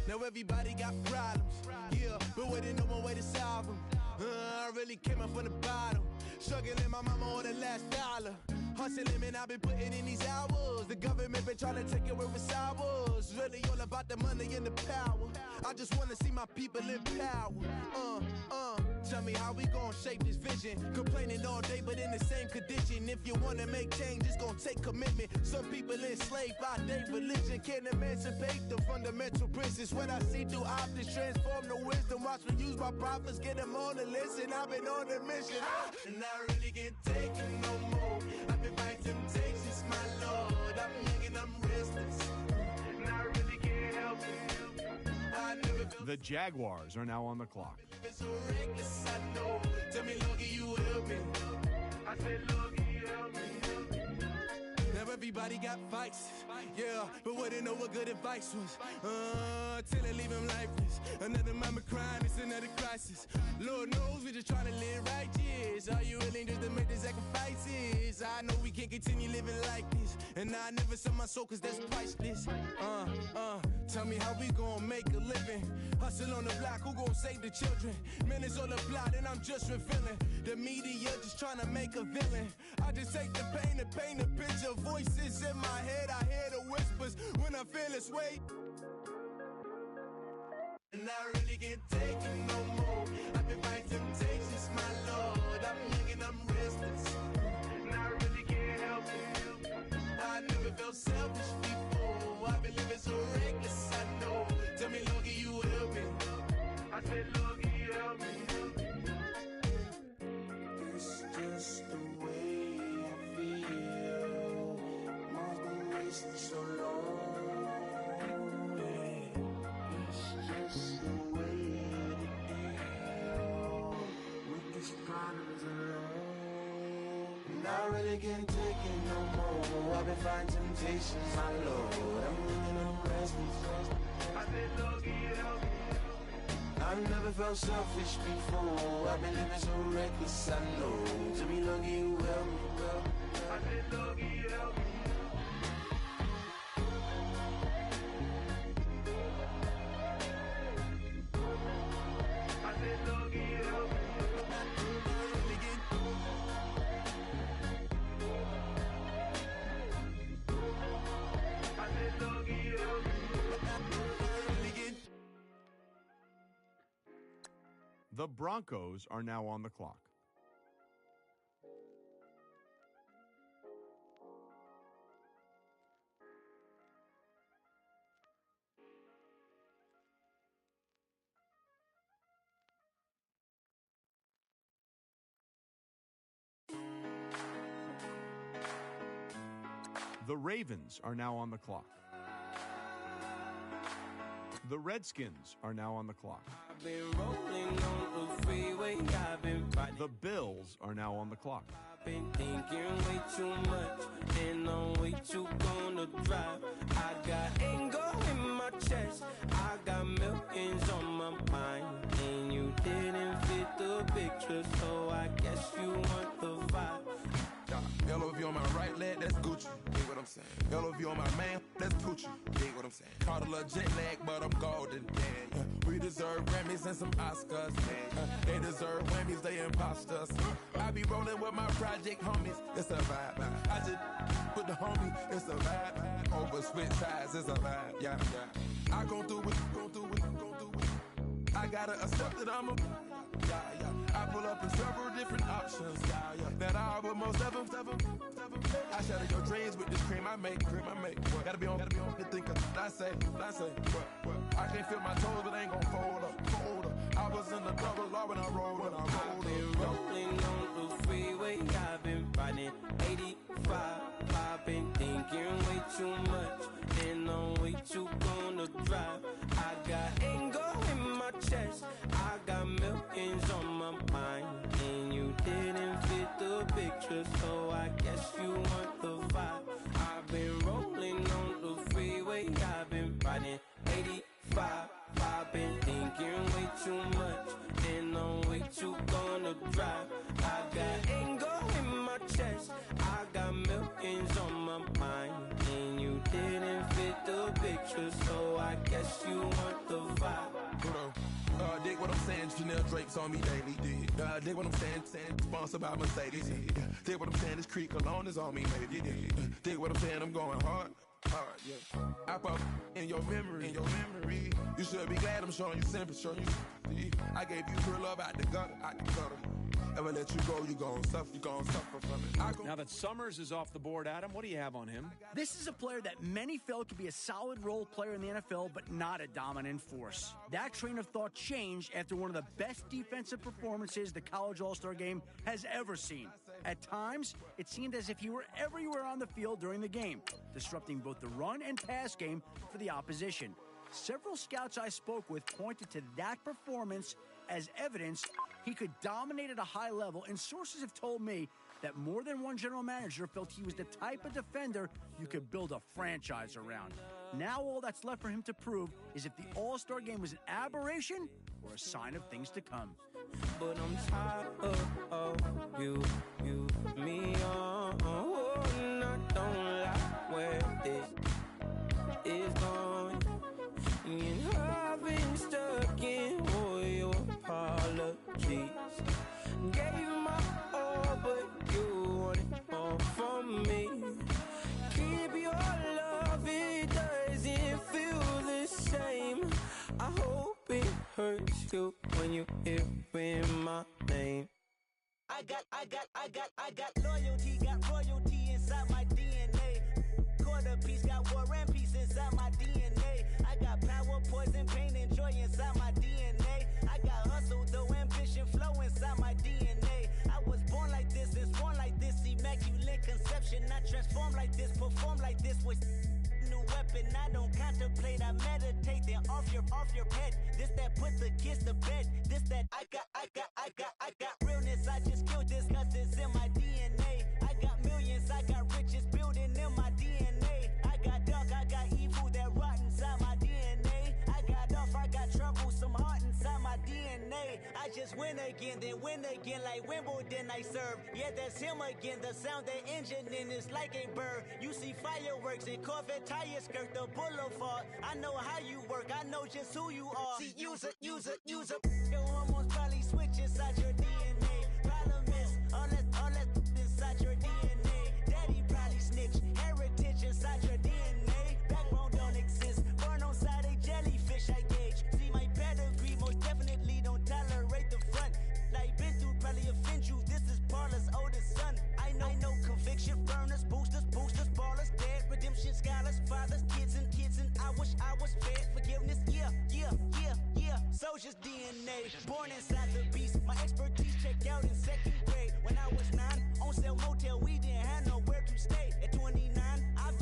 Now everybody got problems, yeah, but waiting no more way to solve them. I really came up from the bottom, struggling my mama on the last dollar. Hustling, man, I've been putting in these hours. The government been trying to take away what's ours. Really all about the money and the power. I just wanna see my people in power. Tell me how we gon' shape this vision. Complaining all day, but in the same condition. If you wanna make change, it's gon' take commitment. Some people enslaved by their religion can't emancipate the fundamental principles. What I see through optics transform the wisdom. Watch me use my prophets, get them on the listen. I've been on a mission, and I really can't take it no more. I've been fighting temptations, my Lord. I'm young and I'm restless, and I really can't help it. I never felt The Jaguars are now on the clock. so reckless, I know. Tell me, Lord, can you help me? I said, Lord, can you help me? Now everybody got fights, yeah, but wouldn't know what good advice was. Till it leave him lifeless. Another mama crying, it's another crisis. Lord knows we just trying to live righteous. Are you willing just to make the sacrifices? I know we can't continue living like this, and I never sell my soul cause that's priceless. Tell me how we gon' make a living. Hustle on the block, who gon' save the children? Minutes on the plot and I'm just revealing. The media just trying to make a villain. I just take the pain and paint a picture. Voices in my head, I hear the whispers when I feel this weight. And I really can't take it no more. I've been fighting temptations, my Lord. I'm young and I'm restless, and I really can't help it. I never felt selfish before. I've been living so reckless, I know. Tell me, Lord, can you help me? I said, Lord, can you help me? It's just the way I feel. Mine's been wasting so long. Yeah. It's just the way to deal with these problems alone. And I really can't take it no more. I've been fighting temptations, my Lord. I'm living on restless. I said, Lord, can you help me? I've never felt selfish before. I've been living so reckless, I know. To be lucky you help me, girl. I said, Lord, can you help me? I said, Lord, can you help me? I said, Lord, can you help me? The Broncos are now on the clock. The Ravens are now on the clock. The Redskins are now on the clock. I've been rolling on the freeway. I've been fighting. The Bills are now on the clock. I've been thinking way too much, and I'm way too gonna drive. I got anger in my chest. I got millions on my mind, and you didn't fit the picture, so I guess you want the vibe. LOV on my right leg, that's Gucci. Dig what I'm saying? LOV on my man, that's Poochie. Dig what I'm saying? Caught a little jet lag, but I'm golden. Yeah. We deserve Grammys and some Oscars. They deserve whammies, they imposters. I be rolling with my project homies. It's a vibe. I just put the homie. It's a vibe. Over switch sides, it's a vibe. Yeah, yeah. I gon' do it, gon' do it, gon' do it. I gotta accept that I'm a. Yeah, yeah. I pull up in several different options. Yeah, yeah. That I would most ever. I shatter your dreams with this cream I make. What? Gotta be on. You think of I say. What? I can't feel my toes, but ain't gon' fold up. I was in the double law when I rolled. I've been rolling on the freeway. I've been riding 85. I've been thinking way too much, and I'm way too gonna drive. I got anger in my chest. I got millions on my mind, and you didn't fit the picture, so I guess you want the vibe. I've been rolling on the freeway. I've been riding 85. I've been thinking way too much, and I'm way too gonna drive. I got anger in my chest. I got millions on my mind, and you didn't fit the picture, so I guess you want the vibe. Dig what I'm saying, Chanel drapes on me daily. Dig what I'm saying, sponsored by Mercedes. Dig what I'm saying, this Creek Cologne is on me, maybe. Dig what I'm saying, I'm going hard, yeah. I pop in your memory, You should be glad I'm showing you sympathy. I gave you pure love out the gutter, Ever let you go, you gon' suffer from it. Now that Summers is off the board, Adam, what do you have on him? This is a player that many felt could be a solid role player in the NFL, but not a dominant force. That train of thought changed after one of the best defensive performances the College All-Star Game has ever seen. At times, it seemed as if he were everywhere on the field during the game, disrupting both the run and pass game for the opposition. Several scouts I spoke with pointed to that performance as evidence he could dominate at a high level, and sources have told me that more than one general manager felt he was the type of defender you could build a franchise around. Now all that's left for him to prove is if the All-Star Game was an aberration or a sign of things to come. But I'm tired of you, me on. And I don't like where this is going. And I've been stuck in all your apologies. Gave my all, but you want it all from me. Keep your love, it doesn't feel the same. I hope it hurts you when you hear my name. I got loyalty, got royalty inside my DNA. Quarter piece, got war and peace inside my DNA. I got power, poison, pain, and joy inside my DNA. I got hustle, though, ambition, flow inside my DNA. I was born like this, and born like this, immaculate conception. I transform like this, perform like this with new weapon. I don't contemplate, I meditate, then off your head. This that put the kids to bed. This that I got realness. I just killed this cause it's in my DNA. I got millions, I got riches building in my DNA. I got dark, I got evil that rot inside my DNA. I got off, I got trouble, some heart inside my DNA. I just win again, then win again like Wimbledon I serve. Yeah, that's him again, the sound that engine in is like a bird. You see fireworks and Corvette tires skirt the boulevard. I know how you work, I know just who you are. See, use a your hormones probably switch inside your DNA. Problem is, all that inside your DNA. Daddy probably snitch, heritage inside your DNA. Backbone don't exist, born on side a jellyfish I gauge. See my pedigree, most definitely don't tolerate the front. Like been through probably offend you, this is Paula's oldest son. I know conviction, burners, boosters, ballers, dead, redemption, scholars, fathers, kids and I wish I was fed forgiveness, yeah. Soldier's DNA, born inside the beast. My expertise checked out in second grade. When I was 9, on sale motel, we didn't have nowhere to stay. At 29, I've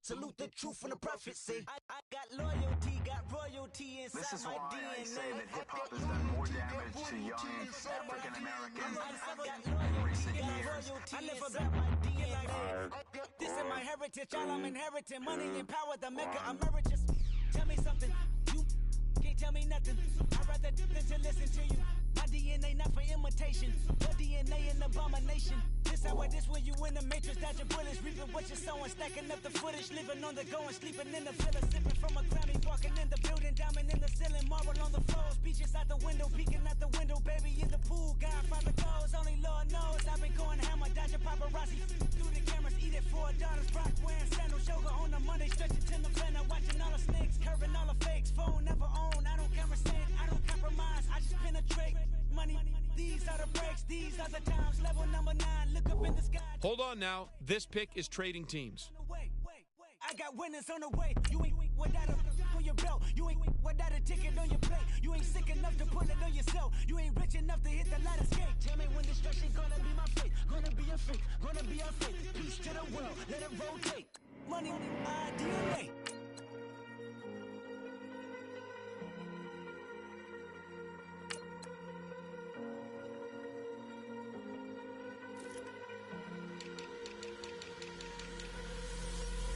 Salute the truth from the prophecy. I got loyalty, got royalty inside This is my why DNA. I say that hip-hop has done more damage to young African Americans in recent years. I live about my DNA. This is my heritage, all I'm inheriting. Money and power, the maker emeritus. Tell me something, you can't tell me nothing. I'd rather do than to listen to you. My DNA not for imitation, your DNA an abomination. This how it is when you in the matrix, dodging bullets, reaping what you're sowing, stacking up the footage, living on the go and sleeping in the villa, sipping from a Grammy, walking in the building, diamond in the ceiling, marble on the floors, beaches out the window, peeking out the window, baby in the pool, Godfather goes, only Lord knows. I've been going hammer, dodging paparazzi through the cameras, eating $4, rock wearing sandals, yoga on a Monday, stretching to November, watching all the snakes, curving all the fakes, phone never own, I don't conversate, I don't compromise, I just penetrate. Money, these are the breaks, these are the times. Level number 9, look up in the sky. Hold on now. This pick is trading teams. I got winners on the way. You ain't without a on your belt. You ain't without a ticket on your plate. You ain't sick enough to put it on yourself. You ain't rich enough to hit the ladder skate. Tell me when destruction gonna be my fate. Gonna be a fate. Gonna be a fate. Peace to the world. Let it rotate. Money, DNA.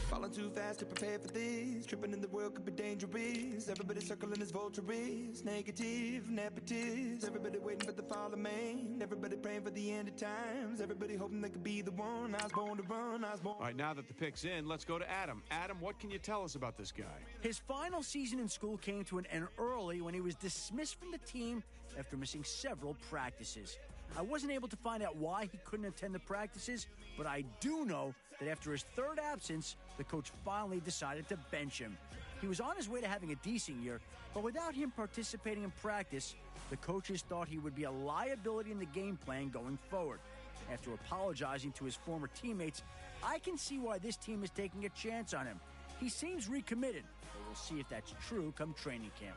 Falling too fast to prepare for this. Tripping in the world could be dangerous. Everybody circling as vultures. Negative, nepotist. Everybody waiting for the fall of man. Everybody praying for the end of times. Everybody hoping they could be the one. I was born to run. I was born. All right, now that the pick's in, let's go to Adam. Adam, what can you tell us about this guy? His final season in school came to an end early when he was dismissed from the team after missing several practices. I wasn't able to find out why he couldn't attend the practices, but I do know that after his third absence, the coach finally decided to bench him. He was on his way to having a decent year, but without him participating in practice, the coaches thought he would be a liability in the game plan going forward. After apologizing to his former teammates, I can see why this team is taking a chance on him. He seems recommitted, but we'll see if that's true come training camp.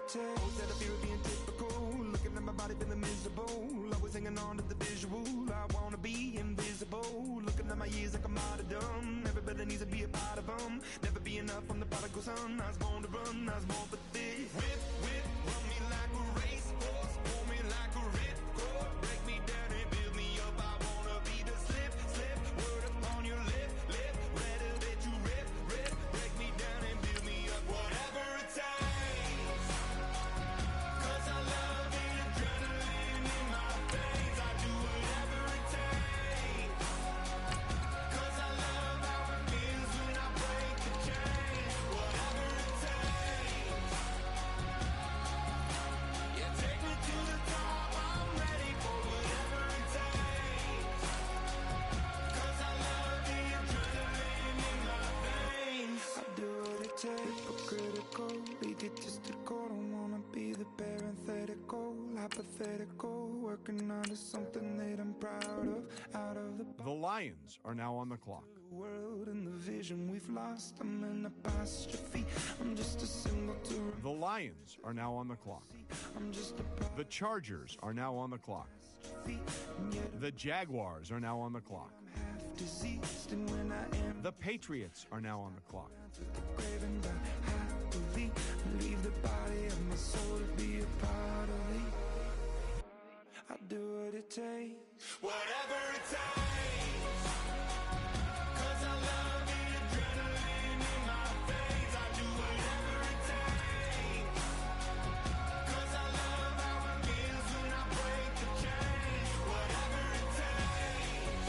Instead of fear of being typical, looking at my body feeling miserable, always hanging on to the visual. I wanna be invisible, looking at my years like a martyrdom. Everybody needs to be a part of them. Never be enough from the prodigal son. I was born to run, I was born for this. Whip, whip, run me like a racehorse, pull me like a ripcord, break me down and build me up. I wanna be the slip, slip, word upon your lip, lip, rather that you rip, rip, break me down and build me up. Whatever it takes. Egotistical, don't wanna be the parenthetical, hypothetical, working on to something that I'm proud of, out of The Lions are now on the clock. world and the vision we've lost. I'm an apostrophe, I'm just a symbol to. The Lions are now on the clock. I'm just The Chargers are now on the clock. The Jaguars are now on the clock. diseased, and when I am The Patriots are now on the clock. grave and die happily, leave the body of my soul to be a part of me. I do what it takes, whatever it takes. 'Cause I love the adrenaline in my veins. I do whatever it takes. 'Cause I love how it feels when I break the chains. Whatever it takes.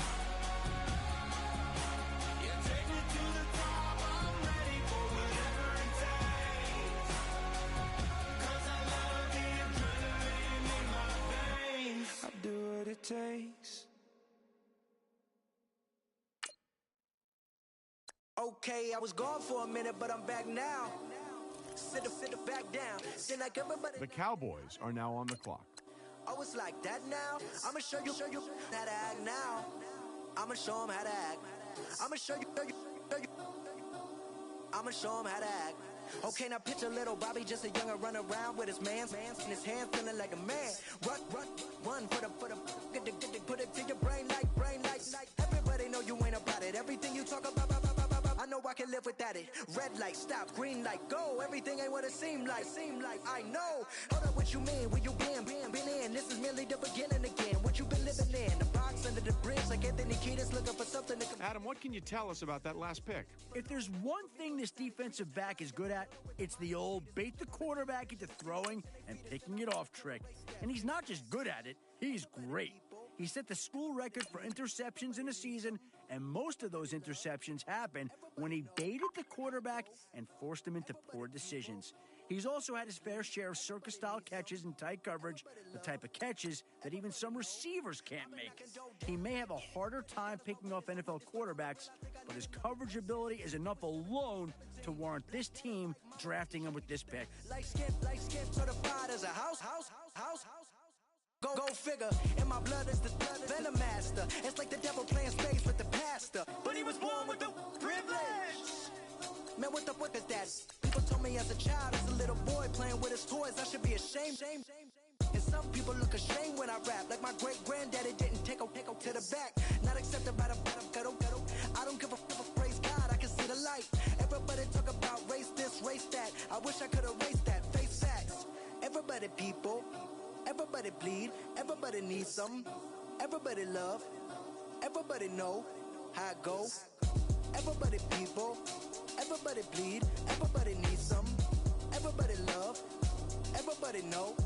Yeah, take me to the top. I'm ready for whatever it takes. 'Cause I love the adrenaline in my veins. I do what it takes. Okay, I was gone for a minute, but I'm back now. Sit back down. Then like everybody. The Cowboys are now on the clock. Oh, it's like that now. I'ma show you how to act now. I'ma show 'em how to act. I'ma show you. I'ma show 'em how to act. Okay, now picture little Bobby, just a younger run around with his man's in his hand, feeling like a man. Run for the light, stop, green light, go. Everything ain't what it seemed like, I know. Hold up, what you mean? Where you been in? This is merely the beginning again. What you been living in? The box under the bridge, like Anthony Kiedis looking for something to... Adam, what can you tell us about that last pick? If there's one thing this defensive back is good at, it's the old bait the quarterback into throwing and picking it off trick. And he's not just good at it, he's great. He set the school record for interceptions in a season, and most of those interceptions happened when he baited the quarterback and forced him into poor decisions. He's also had his fair share of circus-style catches in tight coverage, the type of catches that even some receivers can't make. He may have a harder time picking off NFL quarterbacks, but his coverage ability is enough alone to warrant this team drafting him with this pick. Light skin, certified as a house. Go figure, in my blood is the venom master. It's like the devil playing space with the pastor. But he was born with the privilege. Man, what the fuck is that? People told me as a child, as a little boy playing with his toys, I should be ashamed. And some people look ashamed when I rap, like my great granddaddy didn't take to the back. Not accepted by the ghetto. I don't give a fuck, praise God, I can see the light. Everybody talk about race this, race that. I wish I could erase that, face facts. Everybody people. Everybody bleed, everybody needs some. Everybody love, everybody know how it go. Everybody people, everybody bleed, everybody needs some. Everybody love, everybody know.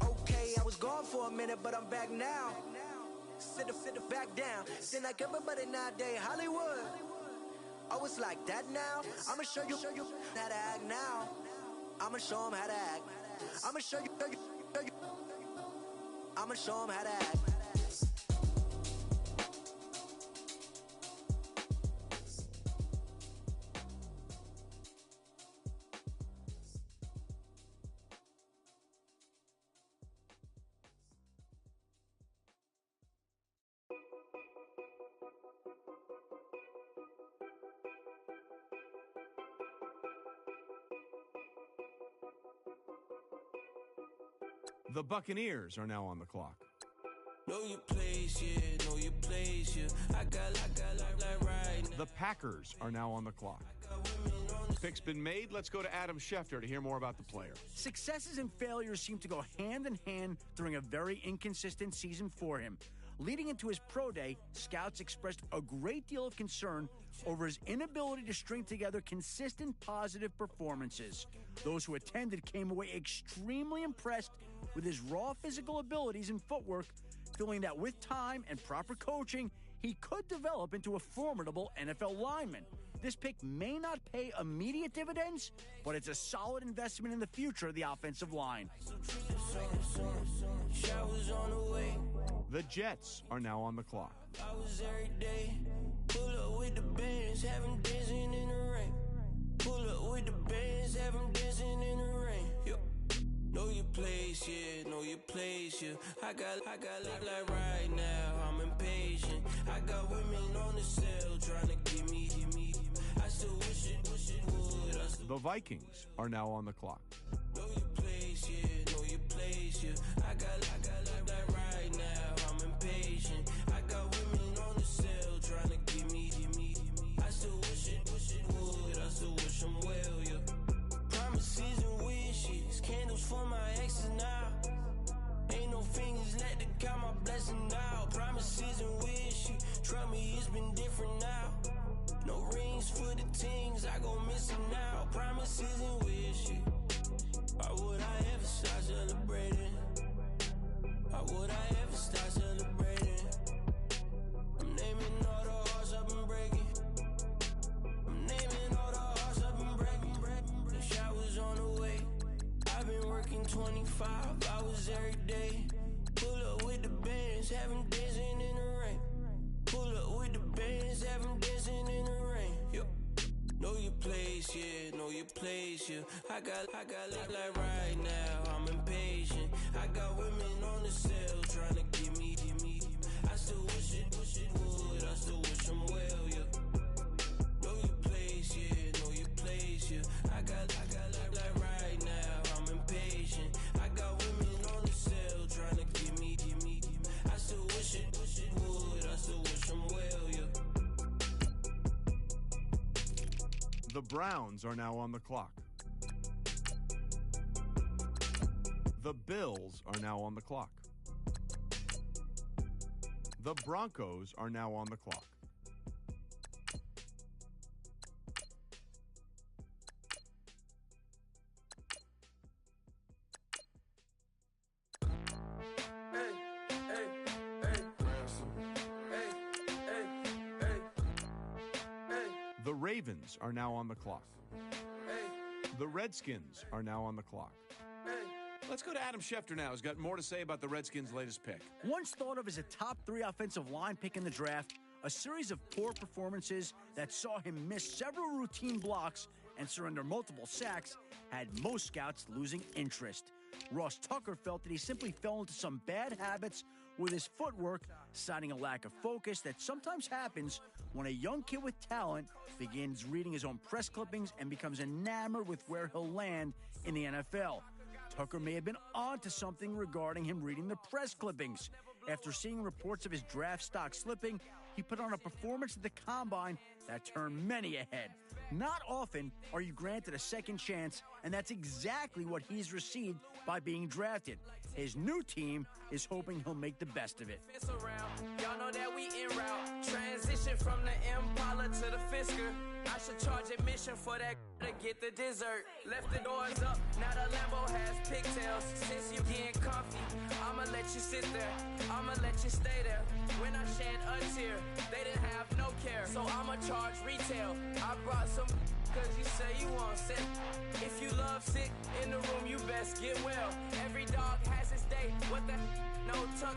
Okay, I was gone for a minute, but I'm back now. Sit back down. Seem like everybody nowadays Hollywood. Oh, it's like that now? I'ma show you how to act now. I'ma show them how to act. I'ma show you. I'ma show him how to act. The Buccaneers are now on the clock. Know your place, yeah, know your place, yeah. I got like right now. The Packers are now on the clock. Pick's been made. Let's go to Adam Schefter to hear more about the player. Successes and failures seem to go hand in hand during a very inconsistent season for him. Leading into his pro day, scouts expressed a great deal of concern over his inability to string together consistent positive performances. Those who attended came away extremely impressed with his raw physical abilities and footwork, feeling that with time and proper coaching, he could develop into a formidable NFL lineman. This pick may not pay immediate dividends, but it's a solid investment in the future of the offensive line. The Jets are now on the clock. I was every day. Pull up with the bands, have them dancing in the rain. Pull up with the bands, have them dancing in the rain. Yo. Know your place, yeah, know your place, yeah. I got like right now, I'm impatient. I got women on the cell trying to give me. I still wish it would. The Vikings are now on the clock. Know your place, yeah, know your place, yeah. I got like right now, I'm impatient. I got women on the cell trying to give me. I still wish it would. I still wish them well, yeah. Promises and wishes, candles for my exes now. Ain't no fingers let to count my blessing now. Promises and wishes, trust me, it's been different now. No rings for the things, I gon' miss them now. Promises and wishes, why would I ever start celebrating? Why would I ever start celebrating? I'm naming all the hearts I've been breaking. I'm naming all the hearts I've been breaking. The showers on the way. I've been working 25 hours every day. Pull up with the bands, have them dancing in the rain. Pull up with the bands, have them dancing in the rain. Yo. Know your place, yeah, know your place, yeah. I got like right now, I'm impatient. I got women on the cell trying to give me. I still wish it would. I still wish them well, yeah. Know your place, yeah, know your place, yeah. I got like right now, I'm impatient. I got women on the cell trying to give me. I still wish it would. I still wish them well, yeah. The Browns are now on the clock. The Bills are now on the clock. The Broncos are now on the clock. The Ravens are now on the clock. The Redskins are now on the clock. Let's go to Adam Schefter now, who's got more to say about the Redskins' latest pick. Once thought of as a top 3 offensive line pick in the draft, a series of poor performances that saw him miss several routine blocks and surrender multiple sacks had most scouts losing interest. Ross Tucker felt that he simply fell into some bad habits with his footwork, citing a lack of focus that sometimes happens when a young kid with talent begins reading his own press clippings and becomes enamored with where he'll land in the NFL. Tucker may have been onto something regarding him reading the press clippings. After seeing reports of his draft stock slipping, he put on a performance at the Combine that turned many ahead. Not often are you granted a second chance, and that's exactly what he's received by being drafted. His new team is hoping he'll make the best of it. Y'all know that we en route. Transition from the Impala to the Fisker. I should charge admission for that to get the dessert. Left the doors up, now the Lambo has pigtails. Since you getting comfy, I'ma let you sit there. I'ma let you stay there. When I shed a tear, they didn't have no care. So I'ma charge retail. I brought some cause you say you want sick. If you love sick in the room, you best get well. Every dog has its day. What the no tuck.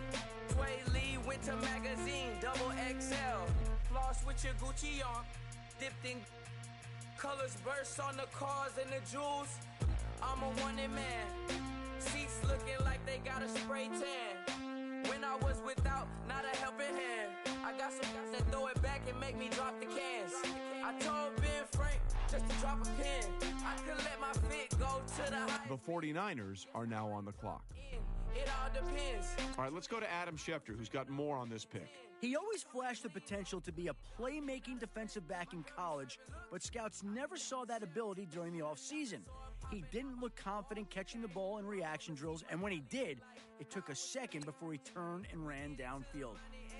Sway Lee Winter Magazine, double XL. Floss with your Gucci on. Dipped in colors burst on the cars and the jewels. I'm a wanted man. Seats looking like they got a spray tan. When I was without, not a helping hand. I got some guys that throw it back and make me drop the cans. I told Ben Frank just to drop a pin. I could let my fit go to the high. The 49ers are now on the clock. It all depends. All right, let's go to Adam Schefter, who's got more on this pick. He always flashed the potential to be a playmaking defensive back in college, but scouts never saw that ability during the offseason. He didn't look confident catching the ball in reaction drills, and when he did, it took a second before he turned and ran downfield.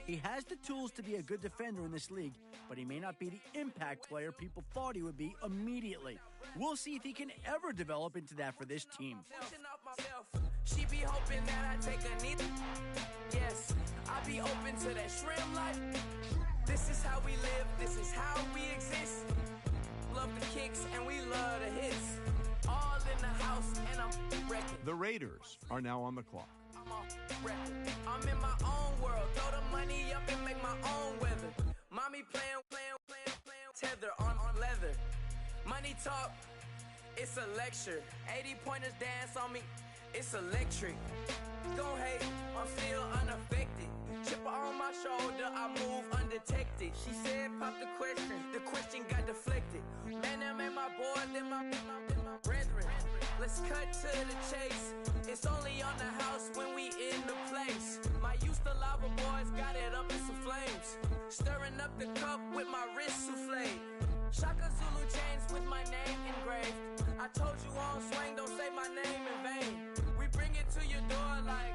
He has the tools to be a good defender in this league, but he may not be the impact player people thought he would be immediately. We'll see if he can ever develop into that for this team. She be hoping that I take a knee. Yes, I be open to that shrimp life. This is how we live, this is how we exist. Love the kicks and we love the hits. All in the house and I'm wrecking. The Raiders are now on the clock. I'm in my own world. Throw the money up and make my own weather. Mommy playing tether on leather. Money talk, it's a lecture. 80 pointers dance on me, it's electric. Don't hate, I'm still unaffected. Chipper on my shoulder, I move undetected. She said pop the question got deflected. Man, that made my boy, then my brethren. Let's cut to the chase. It's only on the house when we in the place. My used to lava boys got it up in some flames. Stirring up the cup with my wrist souffle. Shaka Zulu chains with my name engraved. I told you on swing, don't say my name in vain. We bring it to your door like,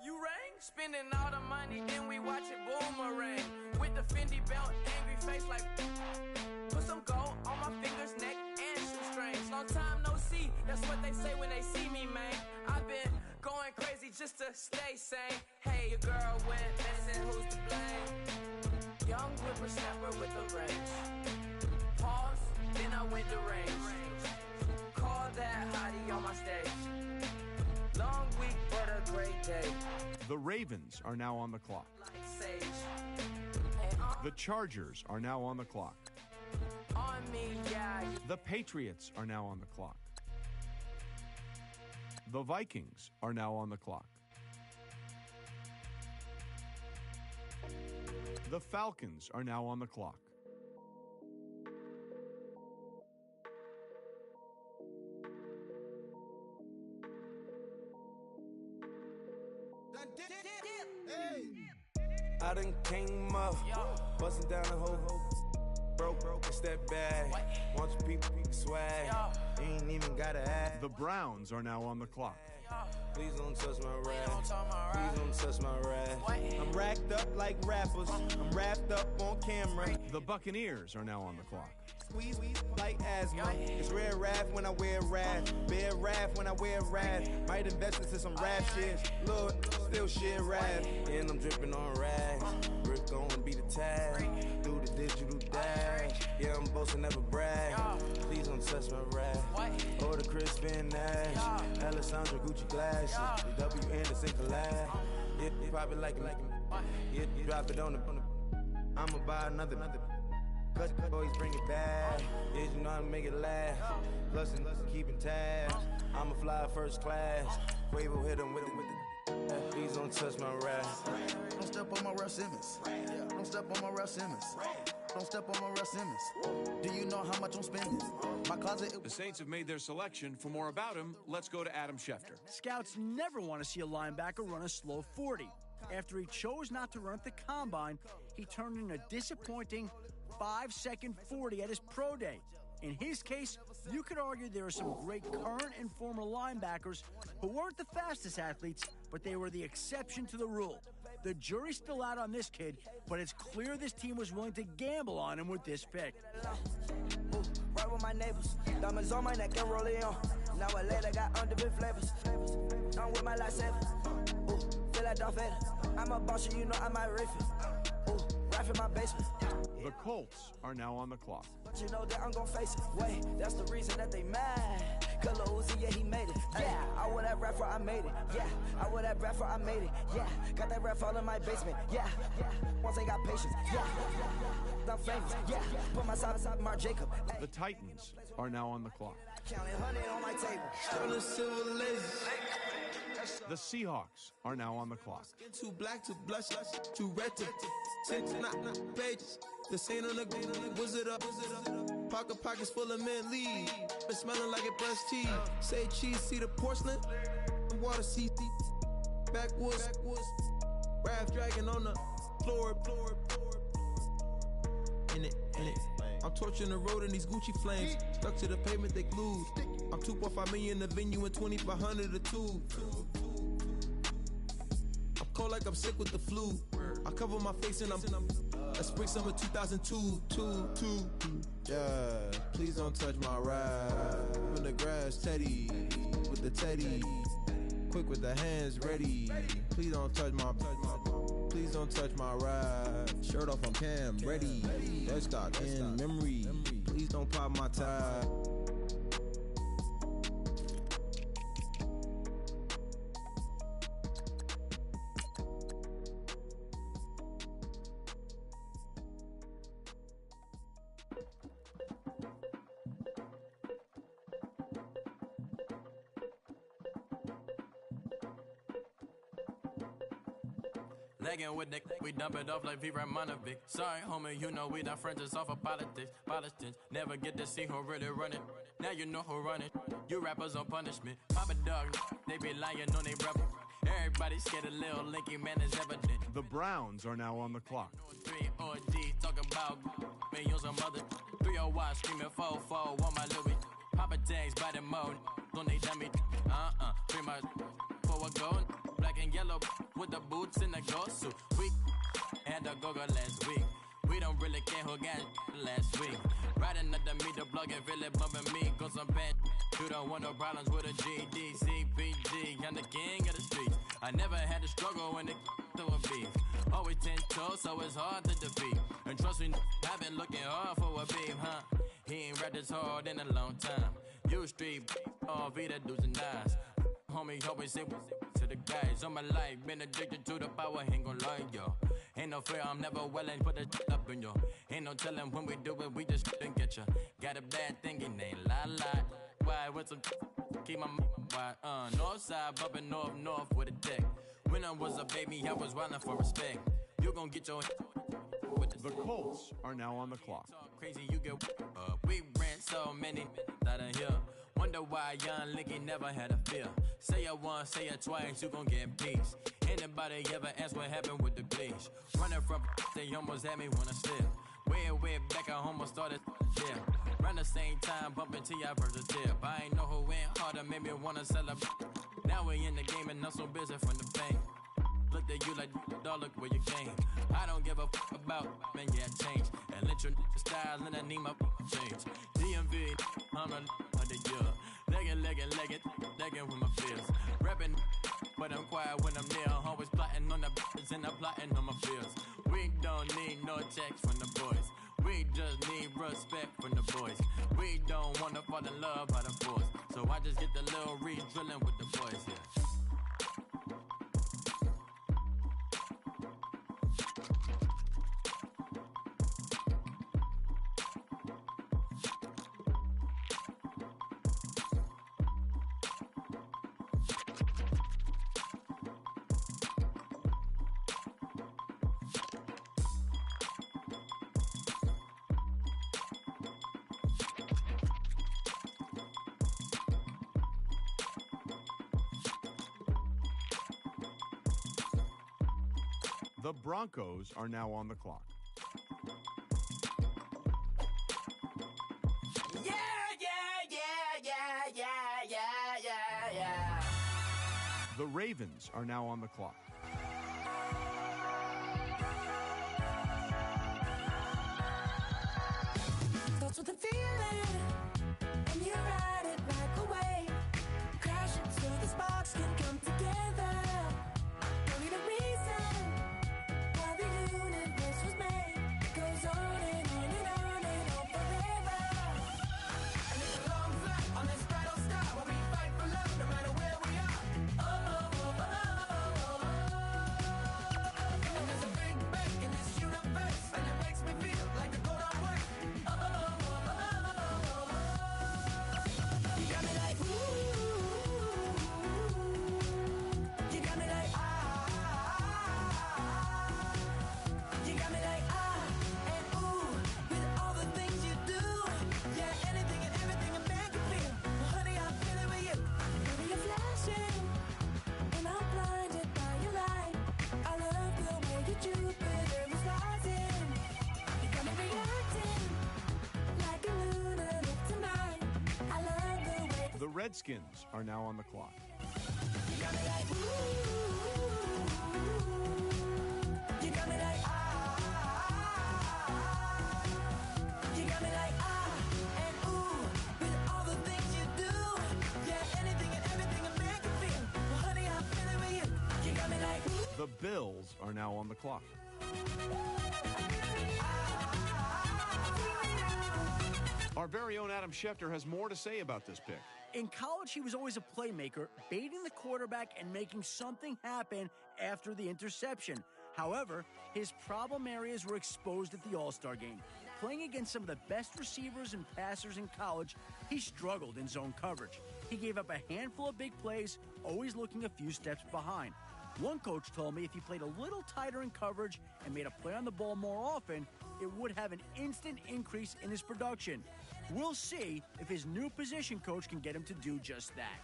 you rang? Spending all the money, then we watch it boomerang. With the Fendi belt, angry face like, put some gold on my fingers, neck, and shoestrings. Long time no see, that's what they say when they see me, man. I've been going crazy just to stay sane. Hey, your girl went missing, who's to blame? Young whippersnapper with the range. Pause, then I went to range. Call that hottie on my stage. Long week, but a great day. The Ravens are now on the clock. Like sage. The Chargers are now on the clock. On me, yeah. The Patriots are now on the clock. The Vikings are now on the clock. The Falcons are now on the clock. I done came up, busting down the whole. Broke, step back. Want you people swag. You ain't even gotta ask. The Browns are now on the clock. Please don't touch my rag. Please don't touch my rag. I'm racked up like rappers. I'm wrapped up on camera. The Buccaneers are now on the clock. Squeeze like asthma. It's rare wrath when I wear wrath. Bear wrath when I wear wrath. Might invest into some rap shit. Look, still shit rap. And I'm dripping on rags. Brick gonna be the tag. Do the digital dash. Yeah, I'm boasting, never brag. Please don't touch my rag. Or the Chris Van Nash. Alessandra Gucci glasses. The W Anderson collab. Yeah, you probably like it. Yeah, you drop it on the. I'ma buy another. Cause always bring it back. Yeah, you know how to make it laugh. Plus and keeping tabs. I'ma fly first class. Quavo hit him with it. Please don't touch my rap. Don't step on my Russ Simmons. Don't step on my Russ Simmons. Don't step on my Russ Simmons. Do you know how much I'm spending? My closet. The Saints have made their selection. For more about him, let's go to Adam Schefter. Scouts never want to see a linebacker run a slow 40. After he chose not to run at the combine, he turned in a disappointing 5-second 40 at his pro day. In his case, you could argue there are some great current and former linebackers who weren't the fastest athletes, but they were the exception to the rule. The jury's still out on this kid, but it's clear this team was willing to gamble on him with this pick. Right with my neighbors, diamonds on my neck and rolling on. Now I later got underbit flavors. I'm with my lifesaver. Feel like Darth Vader. I'm a boss, you know I might riff it. Right in my basement. The Colts are now on the clock. But you know that I'm gon' face it. Wait, that's the reason that they mad. Color Uzi, yeah, he made it. Yeah, I would that rapper, I made it. Yeah, I would that rapper, I made it. Yeah, got that rap all in my basement. Yeah, once I got patience. Yeah, I'm famous. Yeah, put my side beside Mark Jacob. The Titans are now on the clock. Counting honey on my table. The Seahawks are now on the clock. Too black to blush, too red to six, not pages. The scene on the wizard up. Pockets full of mint lead. Been smelling like it brushed teeth. Say cheese, see the porcelain. Water, see backwoods. Raft dragging on the floor. In it. I'm torching the road in these Gucci flames. Stuck to the pavement, they glued. I'm 2.5 million in the venue and 2,500 a tube. I'm cold like I'm sick with the flu. I cover my face and I'm spring summer 2002. Yeah, please don't touch my ride. In the grass, Teddy with the Teddy. Quick with the hands ready. Please don't touch my ride. Shirt off on cam, ready. Let's start in memory. Please don't pop my tie. Legging with Nick, we dump it off like V. Ramonovic. Sorry, homie, you know we not friends, it's off of politics. Politics never get to see who really run it. Now you know who run it. You rappers on punishment. Papa dog, they be lying on they rebel. Everybody scared a little linky man is evident. The Browns are now on the clock. 3 OD talking about me on some other 301 screaming 4-4 on my Louis. Papa tags by the mode on they dummy. Free my for a gold. Black and yellow with the boots and the gold suit. We had a go-go last week. We don't really care who got last week. Riding under me, the plug and really bumping me. Go some bad. You don't want no problems with a GD, CPG. I'm the king of the streets. I never had to struggle when it to a beef. Always 10 toes, so it's hard to defeat. And trust me, I've been looking hard for a beef, huh? He ain't rapped this hard in a long time. You street, all Vita dudes and eyes. Homie, always say to the guys on my life. Been addicted to the power, ain't gon' lie, yo. Ain't no fear, I'm never willing, put the up in yo. Ain't no telling when we do it, we just didn't get ya. Got a bad thing, it ain't lie. Why, with some keep my wide, north side, bumping north with a deck. When I was a baby, I was wildin' for respect. You gon' get your with the Colts are now on the clock. Crazy, you get we ran so many out of here. Wonder why young Licky never had a fear. Say it once, say it twice, you gon' get peace. Anybody ever ask what happened with the bleach? Running from they almost had me wanna slip. Way back at home, I started, yeah. Around the same time, bumping to y'all versatile. I ain't know who went harder, made me wanna celebrate. Now we in the game and I'm so busy from the pain. Look at you like, dog, look where you came. I don't give a about, man, yeah, change. And let your style and I need my change. DMV, I'm a the year. Legging with my fears. Rapping, but I'm quiet when I'm near. I'm always plotting on the bitches and I'm plotting on my fears. We don't need no checks from the boys. We just need respect from the boys. We don't wanna fall in love by the force. So I just get the little re-drilling with the boys, yeah. The Broncos are now on the clock. Yeah. The Ravens are now on the clock. Starts with a feeling, and you ride it like a wave. Crash it so the sparks can come together. Don't need a reason why the universe was made. It goes on and on and on and on forever. And it's a long flight on this battle star where we fight for love no matter where we are. And there's a big bang in this universe, and it makes me feel like the gold I'm worth. You got me like ooh. You got me like You got me like and ooh. With all the things you do, yeah, anything and everything a man can feel. Well, honey, I'm feeling with you. Baby, you're flashing, and I'm blinded by your light. I love the way you Jupiter is rising. You got me reacting like a lunatic tonight. I love the way The Redskins are now on the clock. you got me like ooh. You got me like You got me like and ooh. With all the things you do, yeah, anything and everything a man can feel. Well, honey, I'm feeling with you. You got me like ooh. The Bills are now on the clock. Our very own Adam Schefter has more to say about this pick. In college, he was always a playmaker, baiting the quarterback and making something happen after the interception. However, his problem areas were exposed at the All-Star game. Playing against some of the best receivers and passers in college, he struggled in zone coverage. He gave up a handful of big plays, always looking a few steps behind. One coach told me if he played a little tighter in coverage and made a play on the ball more often, it would have an instant increase in his production. We'll see if his new position coach can get him to do just that.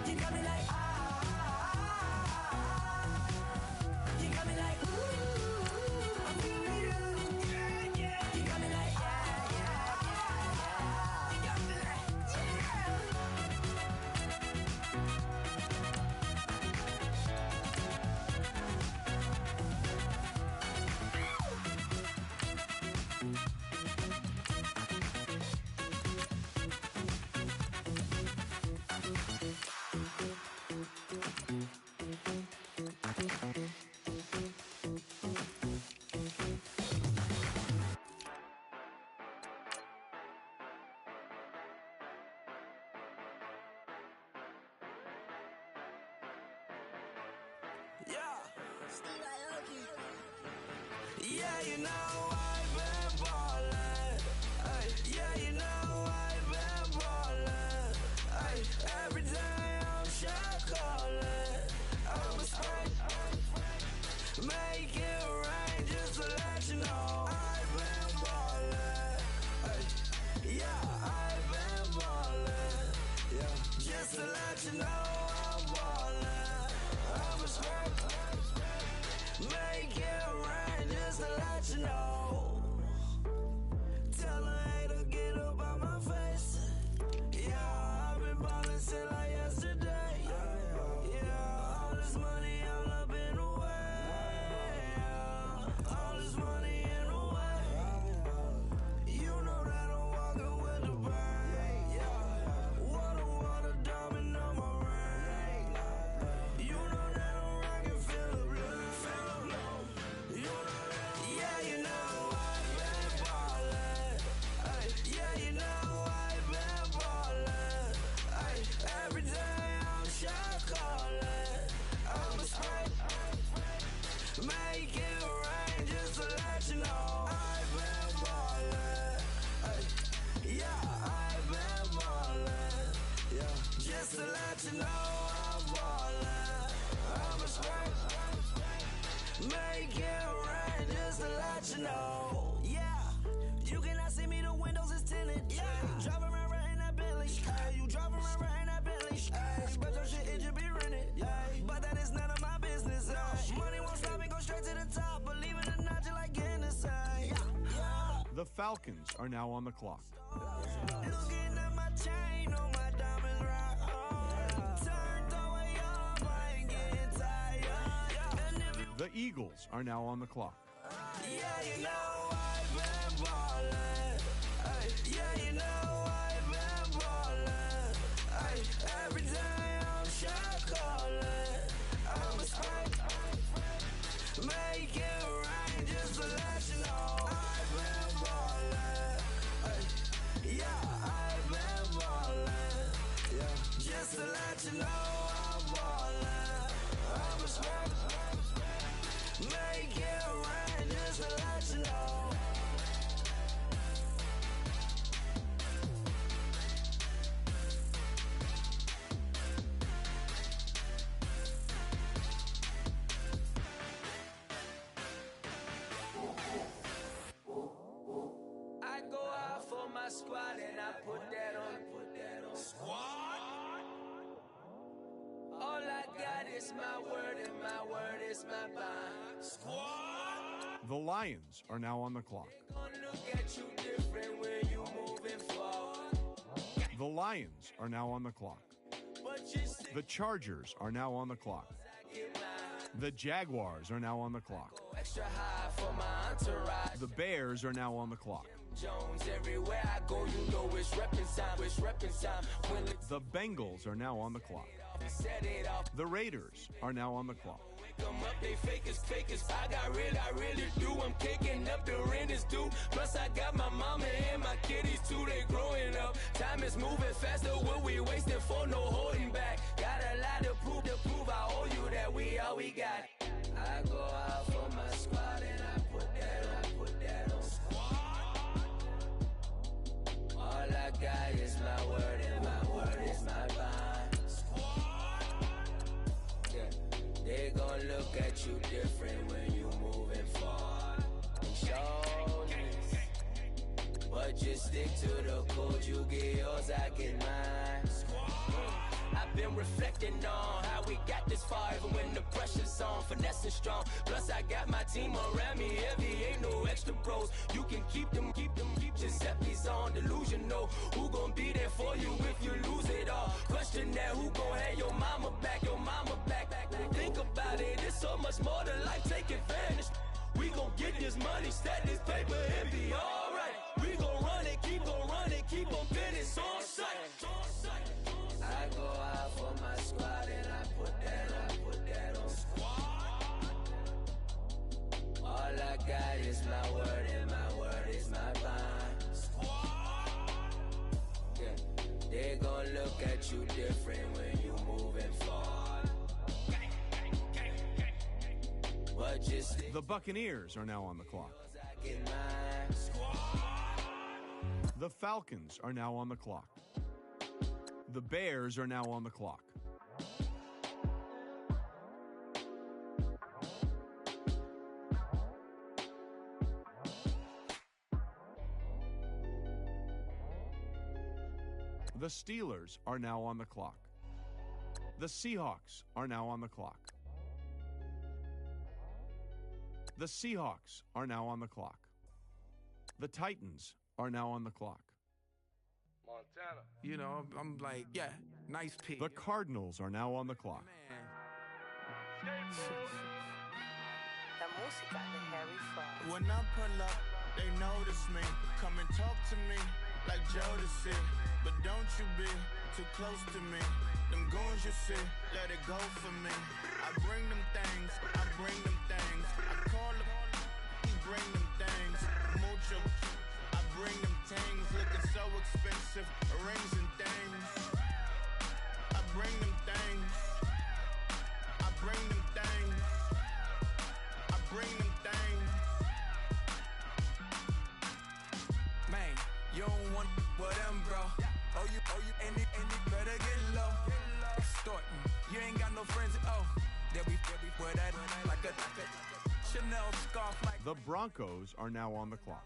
You got me like You got me like ooh. I'm feeling you. You got me like You got me like Yeah. Yeah, you know I've been ballin'. Ay, yeah, you know I've been ballin'. Ay, every day I'm shot callin'. I'm a straight. let you know I'm ballin'. I'm a scrap. Make it rain just to let you know. Tell a hater get up out my face. Yeah, I've been ballin' since like yesterday. Yeah, all this money all up in the way. Yeah, all this money in the way. You know that I'm walking with the bank. Yeah, water, diamond on my ring. You know that I'm rockin' feel the blue. You know that, yeah, you know I've been ballin'. Ay, yeah, you know I've been ballin'. Ay, every day I'm shot callin'. I'm a spray. Make it rain just to let you know I've been ballin'. Ay, yeah, I've been ballin'. Yeah, just to let you know I'm ballin'. I'm a spray. Make it rain just to let you know. Yeah, you cannot see me, the windows is tinted. Yeah, driving around right in that Bentley. Hey, you driving around right in that Bentley. Hey, but your shit, it should be rented. Yeah, but that is none of my business. Money won't stop me, go straight to the top. Believe it or not, you like getting the same. Yeah. The Falcons are now on the clock. Looking at my chain on my diamonds right hard. Turned the way up, I ain't getting tired. And if you, The Eagles are now on the clock. yeah, you know I've been ballin'. Ay, yeah, you know I've been ballin'. Ay, every day I'm shot callin'. I'm a spray. Make it rain just to let you know I've been ballin'. Ay, yeah, I've been ballin'. Yeah, just to let you know I'm ballin'. I'm a spray. Make it rain just to let you know. I go out for my squad and I put that on. Squad. All I got is my word and my word is my bond. Squad. The Lions are now on the clock. Gonna look at you different when you moving forward. The Lions are now on the clock. But you still The Chargers are now on the clock. get mine. The Jaguars are now on the clock. Extra high for my entourage. The Bears are now on the clock. Jones, everywhere I go, you know it's reppin' time. It's reppin' time. When it's The Bengals are now on the clock. set it off. The Raiders are now on the clock. Come up, they fakers. I really do. I'm kicking up the rent is due. Plus I got my mama and my kiddies too. They growing up. Time is moving faster. What we wasting for? No holding back. Got a lot to prove. I owe you that we all we got. I go out for my squad and I put that on squad. All I got is my word and my word is my bond. Squad. Yeah. They gon' look at you different when you moving forward. Shoulders. But just stick to the code. You get yours, I get mine. I've been reflecting on how we got this far, even when the pressure's on, finessing strong. Plus I got my team around me heavy, ain't no extra pros. You can keep them. Giuseppe's on delusional. Who gon' be there for you if you lose it all? Question that, who gon' have your mama back? Think about it, it's so much more to life, take advantage. We gon' get this money, stack this paper, and be alright. We gon' run it, keep on finish on sight. I go out for my squad and I put that on squad. All I got is my word and my word is my bond. Squad. Yeah, they gon' look at you different when you moving forward. But just The Buccaneers are now on the clock. get mine. The Falcons are now on the clock. The Bears are now on the clock. The Steelers are now on the clock. The Seahawks are now on the clock. The Seahawks are now on the clock. The Titans are now on the clock. Montana. You know, I'm like, yeah, nice pick. The Cardinals are now on the clock. When I pull up, they notice me. Come and talk to me like Jodeci. But don't you be too close to me. Them goons you see, let it go for me. I bring them things, I bring them things. I call them, he bring them things. Mucho, I bring them things. Looking so expensive, rings and things. I bring them things. I bring them things. I bring them things. Man, you don't want with them, bro. Oh, you, and it better get low. Extorting, you ain't got no friends. Oh, they'll be wear that like a Chanel scarf like. The Broncos are now on the clock.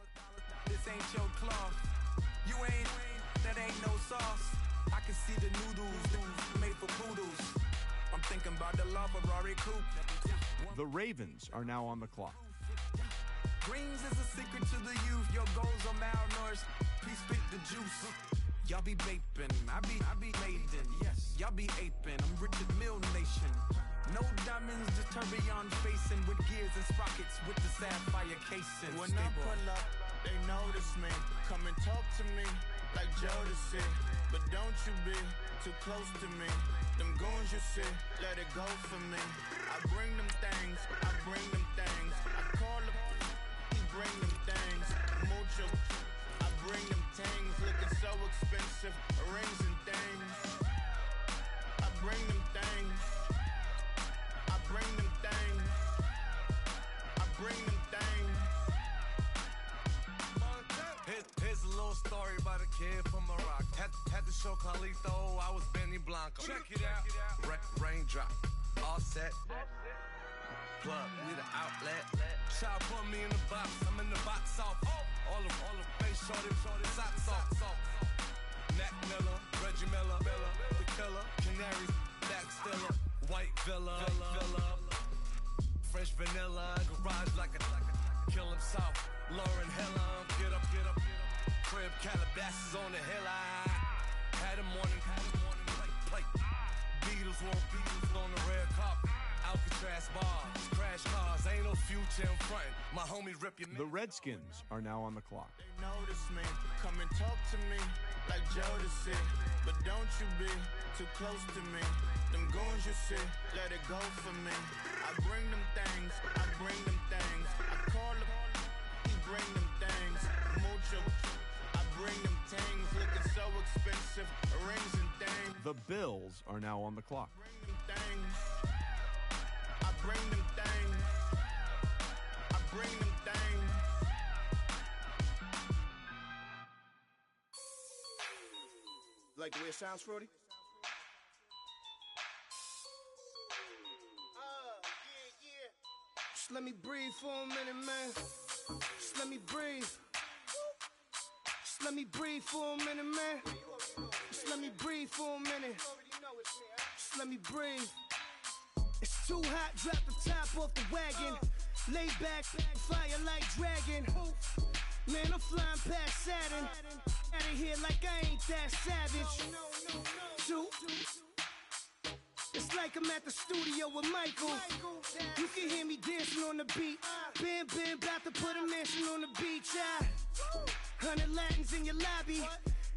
This ain't your cloth. You ain't, that ain't no sauce. I can see the noodles made for poodles. I'm thinking about the LaFerrari coupe. The Ravens are now on the clock. Greens is a secret to the youth. Your goals are malnourished. Please spit the juice. Y'all be vaping, I be maiden. Yes, y'all be aping. I'm Richard Mill Nation. No diamonds, just tourbillon facing with gears and sprockets with the sapphire casing. When I pull up, they notice me. Come and talk to me like Jodeci. But don't you be too close to me. Them goons you see, let it go for me. I bring them things, I bring them things. I call them, he bring them things. Mucho, I bring them things. Looking so expensive, rings and things. I bring them things. I bring them things. I bring them things. Here's a little story about a kid from Morocco. Had to show Carlito I was Benny Blanco. Check it out. Raindrop, all set. Plug, we the outlet. Child put me in the box, I'm in the box off. All the face shorty, socks off. Mac Miller, Reggie Miller, the killer, Canaries, back stiller, white villa, fresh vanilla, garage like a kill him soft. Lauren Hiller, get up. Crib Calabasas on the hill. I had him morning plate. Beatles on the red carpet. Alcatraz bars, crash cars, ain't no future in front. My homies rip your. The Redskins are now on the clock. They notice me, come and talk to me like Jodeci. But don't you be too close to me. Them goons you see, let it go for me. I bring them things, I bring them things. I call them, he bring them things. Mucho, I bring them things. Looking so expensive, rings and things. The Bills are now on the clock. Things. I bring them things. I bring them things. Like the way it sounds, Frody? Just let me breathe for a minute, man. Just let me breathe. Just let me breathe for a minute, man. Just let me breathe for a minute. Just let me breathe. It's too hot, drop the top off the wagon. Lay back, fire like dragon. Man, I'm flying past Saturn. Out of here like I ain't that savage. Two. It's like I'm at the studio with Michael. You can hear me dancing on the beat. Bam, about to put a mansion on the beach. 100 Latins in your lobby.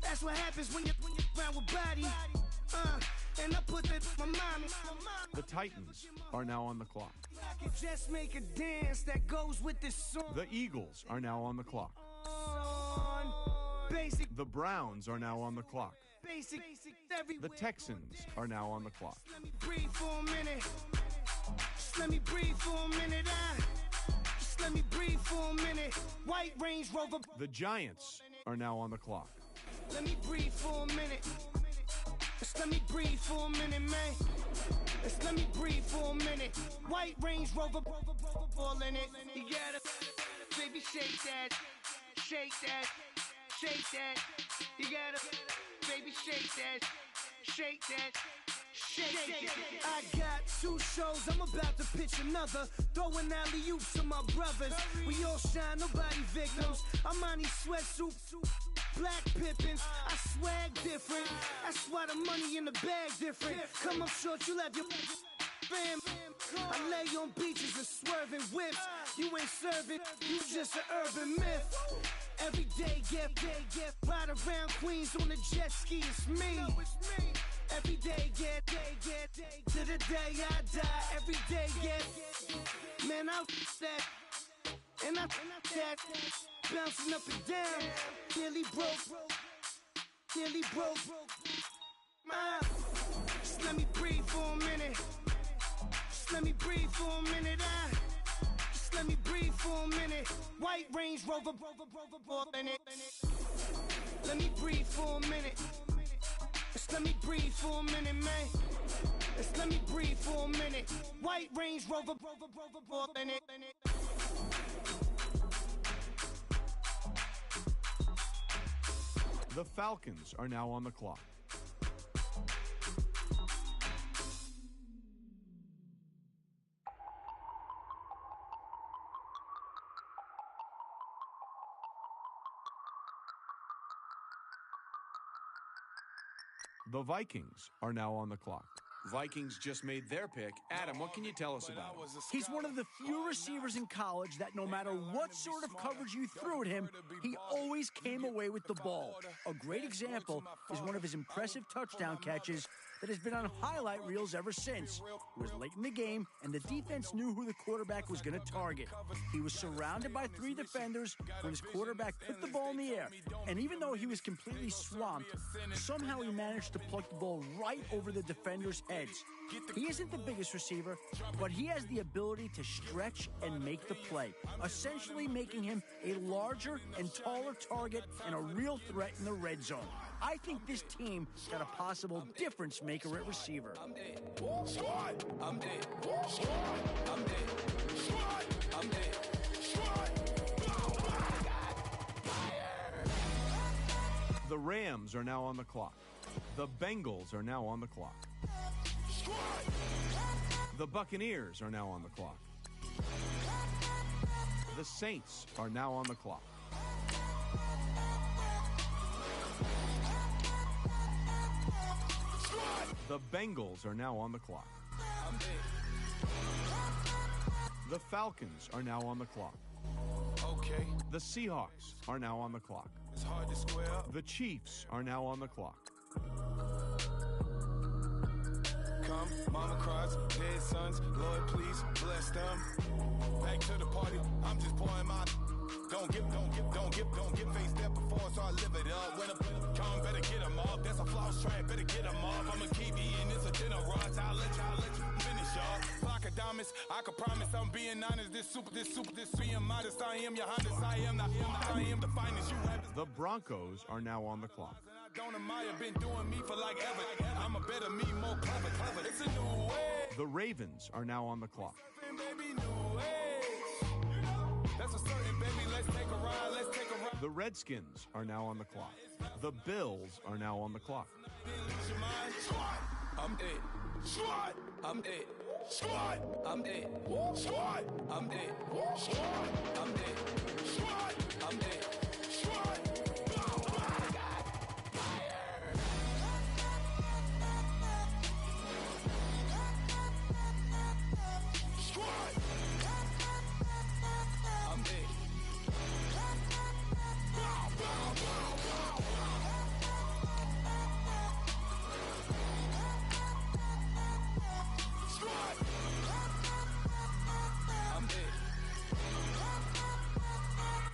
That's what happens when you're around with body. And I put that my mommy. The Titans are now on the clock. I can just make a dance that goes with this song. The Eagles are now on the clock. Basic. The Browns are now on the clock. Basic. The Texans are now on the clock. Let me breathe for a minute. Just let me breathe for a minute. Just let me breathe for a minute. White Range Rover. The Giants are now on the clock. Let me breathe for a minute. Just let me breathe for a minute, man. Just let me breathe for a minute. White Range Rover, ball in it. You gotta, baby, shake that, shake that, shake that. You gotta, baby, shake that, shake that, I got 2 shows, I'm about to pitch another. Throwing alley-oops to my brothers. We all shine, nobody victims. I'm on these sweatsuit, black Pippins. I swag different. That's why the money in the bag different. Come up short, you'll have your fam. I lay on beaches and swerving whips. You ain't serving, you just an urban myth. Every day, get ride around Queens on a jet ski, it's me. Every day, get to the day I die. Every day, get man, I that and I that bouncing up and down. Nearly broke. Just let me breathe for a minute. Just let me breathe for a minute. Just let me breathe for a minute. White Range Rover, in it. Let me breathe for a minute. Just let me breathe for a minute, man. Just let me breathe for a minute. White Range Rover, in it. The Falcons are now on the clock. The Vikings are now on the clock. Vikings just made their pick. Adam, what can you tell us about him? He's one of the few receivers in college that no matter what sort of coverage you threw at him, he always came away with the ball. A great example is one of his impressive touchdown catches that has been on highlight reels ever since. It was late in the game, and the defense knew who the quarterback was going to target. He was surrounded by 3 defenders when his quarterback put the ball in the air. And even though he was completely swamped, somehow he managed to pluck the ball right over the defender's heads. He isn't the biggest receiver, but he has the ability to stretch and make the play, essentially making him a larger and taller target and a real threat in the red zone. I think this team got a possible difference maker at receiver. I'm dead. I'm dead. The Rams are now on the clock. The Bengals are now on the clock. The Buccaneers are now on the clock. The Saints are now on the clock. The Bengals are now on the clock. The Falcons are now on the clock. Okay. The Seahawks are now on the clock. It's hard to square up. The Chiefs are now on the clock. Come, mama cries, dead sons, Lord please bless them. Back to the party, I'm just pouring my. Don't get faced that before, so I live it up. When I come, better get them off. That's a floss track, better get them off. I'ma keep eating this a dinner rush. I'll let you finish, y'all. Block of diamonds, I can promise I'm being honest. This being modest. I am your Honda, I am the finest you have. The Broncos are now on the clock. Don't admire, been doing me for like ever. I'm a better me, more clever. It's a new way. The Ravens are now on the clock. Baby, new age. That's a certain, baby. Let's take a ride. The Redskins are now on the clock. The Bills are now on the clock. I'm dead. I'm dead. I'm dead. I'm dead. I'm dead. I'm dead.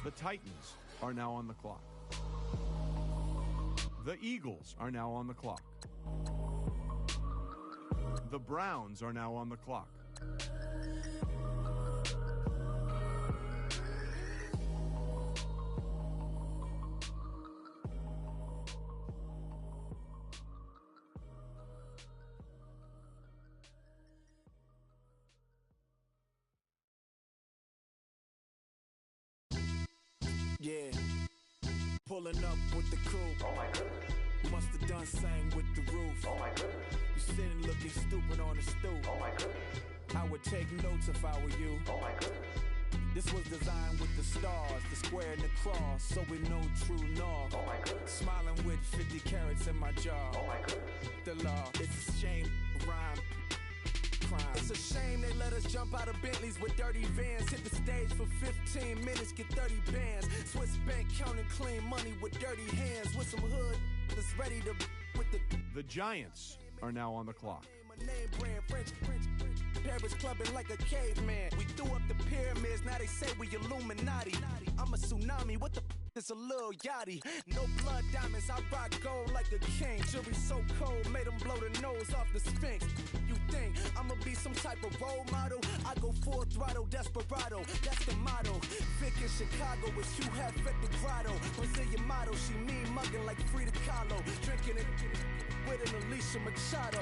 The Titans are now on the clock. The Eagles are now on the clock. The Browns are now on the clock. Yeah, pulling up with the crew. Oh my goodness. Must have done same with the roof. Oh my goodness. You sitting looking stupid on the stoop. Oh my goodness. I would take notes if I were you. Oh my goodness. This was designed with the stars, the square and the cross, so we know true north. Oh my goodness. Smiling with 50 carats in my jaw. Oh my goodness. The law, it's a shame, rhyme. Crime. It's a shame they let us jump out of Bentleys with dirty vans. Hit the stage for 15 minutes, get 30 bands. Swiss bank counting clean money with dirty hands. With some hood that's ready to with The Giants are now on the clock. name brand, French, Paris clubbing like a caveman. We threw up the pyramids, now they say we Illuminati. I'm a tsunami, what the is a little yachty. No blood diamonds, I rock gold like a king. Jury so cold, made them blow the nose off the Sphinx. You think I'ma be some type of role model? I go full throttle, desperado, that's the motto. Vic in Chicago, it's you have at the grotto. Brazilian model, she mean mugging like Frida Kahlo. Drinking it with an Alicia Machado.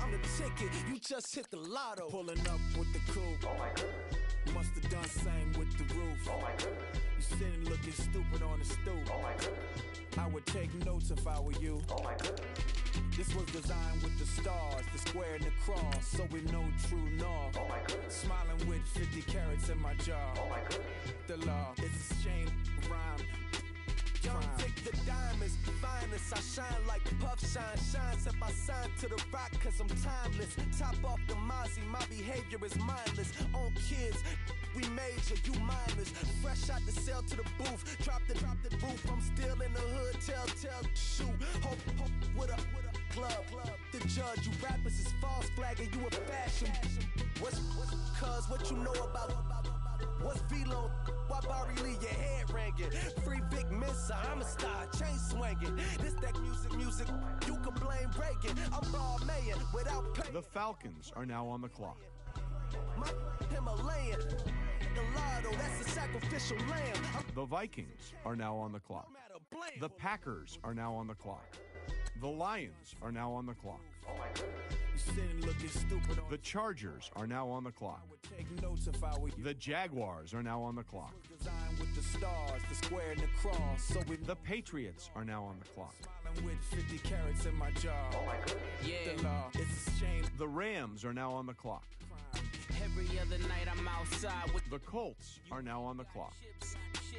I'm the ticket, you just hit the lotto. Pulling up with the coupe. Oh my goodness. Must have done same with the roof. Oh my goodness. You sitting looking stupid on the stoop. Oh my goodness. I would take notes if I were you. Oh my goodness. This was designed with the stars, the square and the cross, so we know true north. Oh my goodness. Smiling with 50 carats in my jaw. Oh my goodness. The law, it's a shame, rhyme. Young Vic the diamonds, finest. I shine like puff shine. Shines if I sign to the rock, cause I'm timeless. Top off the Mozzie, my behavior is mindless. On kids, we major, you minors. Fresh out the cell to the booth. Drop the roof, I'm still in the hood. Tell, shoot. Hope with a club. The judge, you rappers is false flagging, you a fashion. What's cuz, what you know about? What's Velo? Why Barry leave your head ringing? Free Vic Mensa, I'm a star, chain swinging. This that music, you can blame Reagan. I'm ball mayor without pay. The Falcons are now on the clock. My Himalayan, the lotto, that's a sacrificial lamb. The Vikings are now on the clock. The Packers are now on the clock. The Lions are now on the clock. The Chargers are now on the clock. The Jaguars are now on the clock. With the stars, the square and the cross, so the Patriots are now on the clock. With 50 carats in my jaw. Oh my goodness. Yeah. The law, it's a shame. The Rams are now on the clock. Every other night I'm outside with the Colts are now on the clock.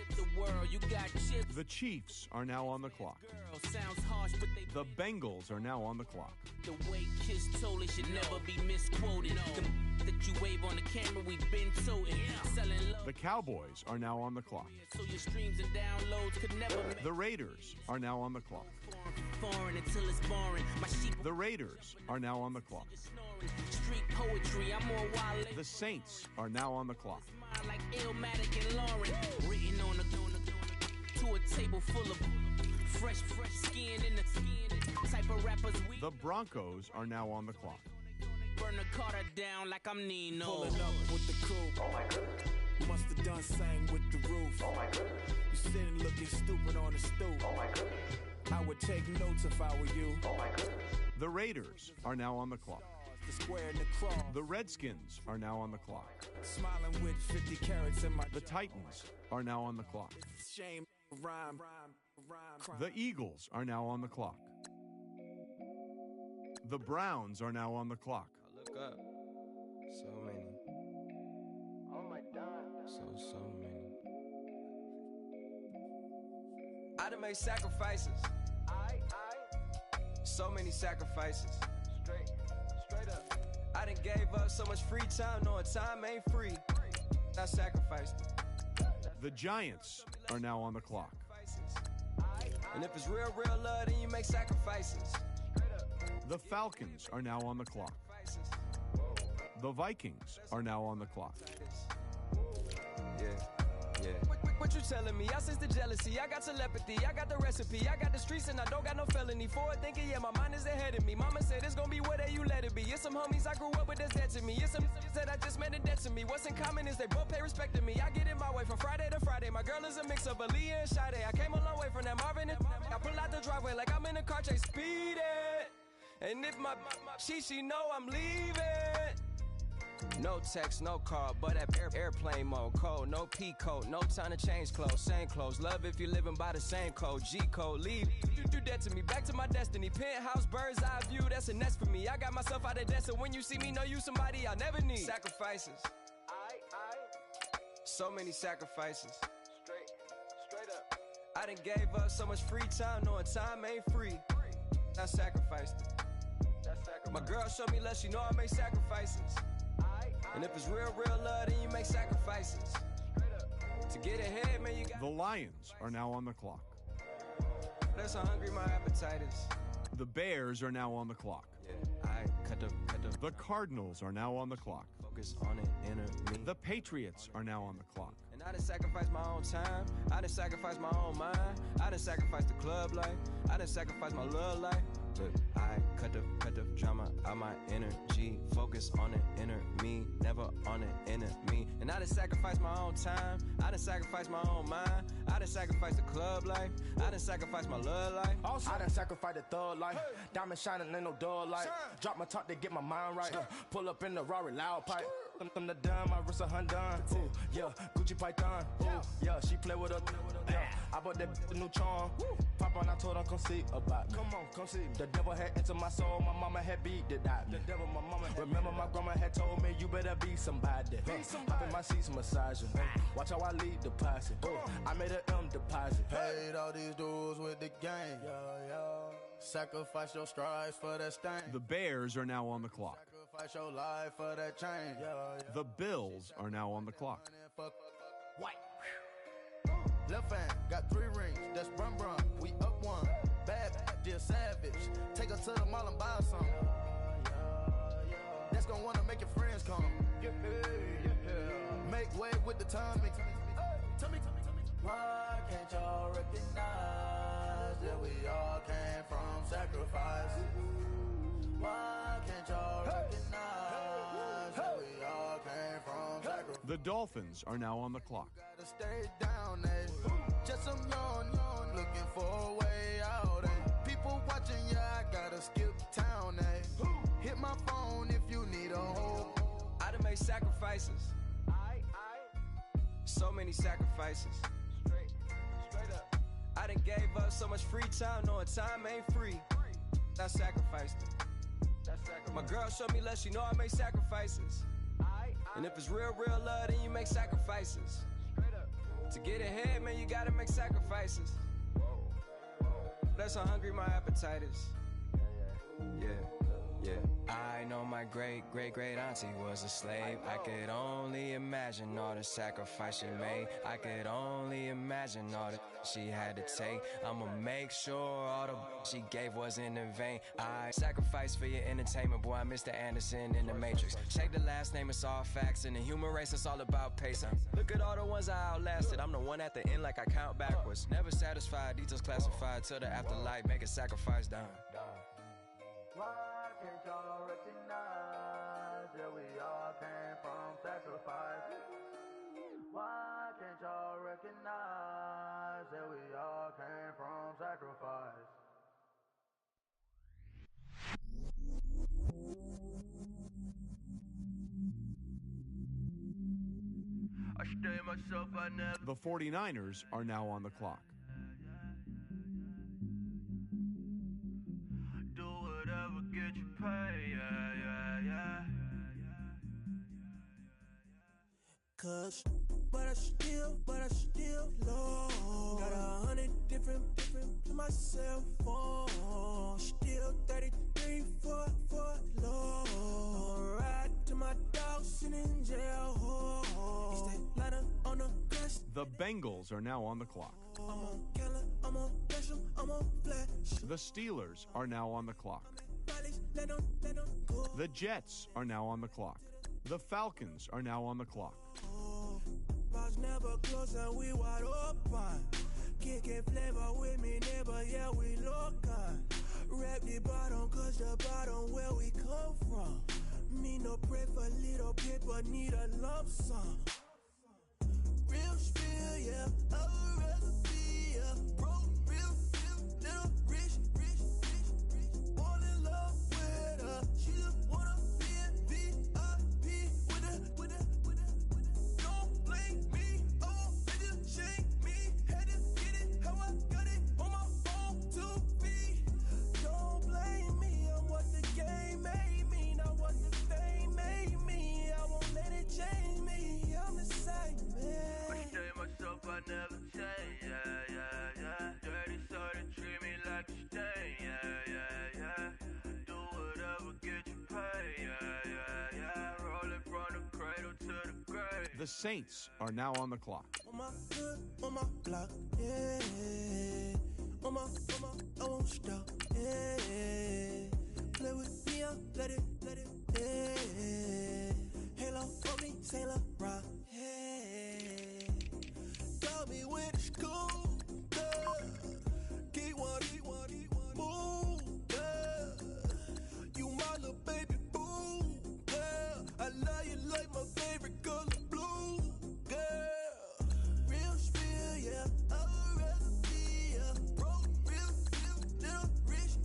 The world, you got chips. The Chiefs are now on the clock. Girl, sounds harsh, but they the Bengals are now on the clock. The way Kiss told it should never be misquoted. The that you wave on the camera, we've been toting. Selling love. The Cowboys are now on the clock. So your streams and downloads could never make. The Raiders are now on the clock. Foreign until it's boring. My sheep. The Raiders are now on the clock. Street poetry, I'm more wild. The Saints are now on the clock. Like Illmatic and Lauren, written on to a table full of fresh skin in the type of rappers we. The Broncos are now on the clock. Burn the Carter down like I'm Nino. Pulling up with the coupe. Oh my goodness. Must have done same with the roof. Oh my goodness. You sitting looking stupid on the stoop. Oh my goodness. I would take notes if I were you. Oh my goodness. The Raiders are now on the clock. The square and the cross. The Redskins are now on the clock. Smiling with 50 carats in my. The Titans are now on the clock. Shame, rhyme. The Eagles are now on the clock. The Browns are now on the clock. I look up. So many. Oh my God. So many. I done made sacrifices. So many sacrifices. Straight up. I done gave up so much free time, knowing time ain't free. I sacrificed it. The Giants are now on the clock. And if it's real love, then you make sacrifices. The Falcons are now on the clock. The Vikings are now on the clock. Yeah. What you telling me? I sense the jealousy, I got telepathy, I got the recipe, I got the streets and I don't got no felony. Forward thinking, yeah, my mind is ahead of me. Mama said it's gonna be whatever you let it be. It's some homies I grew up with that's dead to me. It's some that I just made a debt to me. What's in common is they both pay respect to me. I get in my way from Friday to Friday. My girl is a mix of Aaliyah and Sade. I came a long way from that Marvin and I pull out the driveway like I'm in a car chase speeding. And if my she know I'm leaving. No text, no call, but at airplane mode. Code, no P code, no time to change clothes. Same clothes, love if you're living by the same code. G code, leave, you do that to me. Back to my destiny. Penthouse, bird's eye view, that's a nest for me. I got myself out of debt, so when you see me, know you somebody I'll never need. Sacrifices. So many sacrifices. Straight up. I done gave up so much free time, knowing time ain't free. I sacrificed it. My girl showed me love, she know I make sacrifices. And if it's real love, then you make sacrifices. To get ahead, man, you got. The Lions are now on the clock. That's how hungry my appetite is. The Bears are now on the clock. Yeah, I cut the. The Cardinals are now on the clock. Focus on it, inner me. The Patriots are now on the clock. And I done sacrificed my own time. I done sacrificed my own mind. I done sacrificed the club life. I done sacrificed my love life. But I cut the drama out my energy. Focus on the inner me, never on the enemy. And I done sacrificed my own time. I done sacrificed my own mind. I done sacrificed the club life. I done sacrificed my love life. Also, I done sacrificed the thug life. Hey. Diamond shining, ain't no dull light. Drop my top to get my mind right. Pull up in the Rari loud pipe. Them the dime, my wrist a Hyundai. Ooh, yeah, Gucci Python. Ooh, yeah, she play with her. Yeah, I bought that a new charm. Pop on, I told her come see about me. Come on, come see me. The devil had entered my soul, my mama had beat the dot. The devil, my mama had remember my grandma had told me you better be somebody. Hop in my seats, massaging. Watch how I lead the posse. I made an M deposit. Paid all these dudes with the game. Sacrifice your strides for that stain. The Bears are now on the clock. Sacrifice your life for that change. The Bills are now on the clock. White. Left hand, got 3 rings. That's brum. We up one. Bad, dear savage. Take her to the mall and buy some. That's gonna wanna make your friends come. Make way with the timing. Tell me. Why can't y'all recognize that we all came from sacrifice? Why can't y'all recognize that we all came from sacrifice? The Dolphins are now on the clock. Gotta stay down, eh? Just some yawn, looking for a way out, eh? People watching, yeah, I gotta skip town, eh? Hit my phone if you need a hold. I done made sacrifices. So many sacrifices. Straight up. I done gave up so much free time, knowing time ain't free. I sacrificed it. My girl showed me love, she know I make sacrifices. And if it's real love, then you make sacrifices. To get ahead, man, you gotta make sacrifices. That's how hungry my appetite is. Yeah. I know my great auntie was a slave. I could only imagine all the sacrifice she made. I could only imagine all the she had to take. I'ma make sure all the she gave wasn't in vain. I sacrificed for your entertainment, boy. I'm Mr. Anderson in the Matrix. Check the last name, it's all facts. In the human race, it's all about pacing. Look at all the ones I outlasted. I'm the one at the end, like I count backwards. Never satisfied, details classified till the afterlife. Make a sacrifice down. Why can't y'all recognize that we all came from sacrifice? Why can't y'all recognize that we all came from sacrifice? I stay myself, I never. The 49ers are now on the clock. Do whatever, get you paid, yeah. Cause, but I still low. Got 100 different to my cell phone. Still 33 for low. I'ma ride to my dog sitting in jail. It's that lighter on the grass. The Bengals are now on the clock. I'm on Keller, I'm on Flash, I'm on Flash. The Steelers are now on the clock. Let 'em go. The Jets are now on the clock. The Falcons are now on the clock. Bars never close and we wide open. Kicking flavor with me, neighbor, yeah, we local. Rap the bottom, cause the bottom where we come from. Me no pray for little paper, need a lump sum. Real spill, yeah, I'd rather be, yeah. Broke, real, little rich. All in love with her. She just wanna be in VIP with the The Saints are now on the clock. On my hood, on my block, yeah. On my, I won't stop, yeah. Play with me, I'll let it, yeah. Halo on me, Sailor Rock, yeah. Got me with the school, yeah. Keep one, move, yeah. You my little baby boo, yeah. I love you like my favorite color blue, girl. Real spill, yeah. I'd rather be a broke, real, little rich.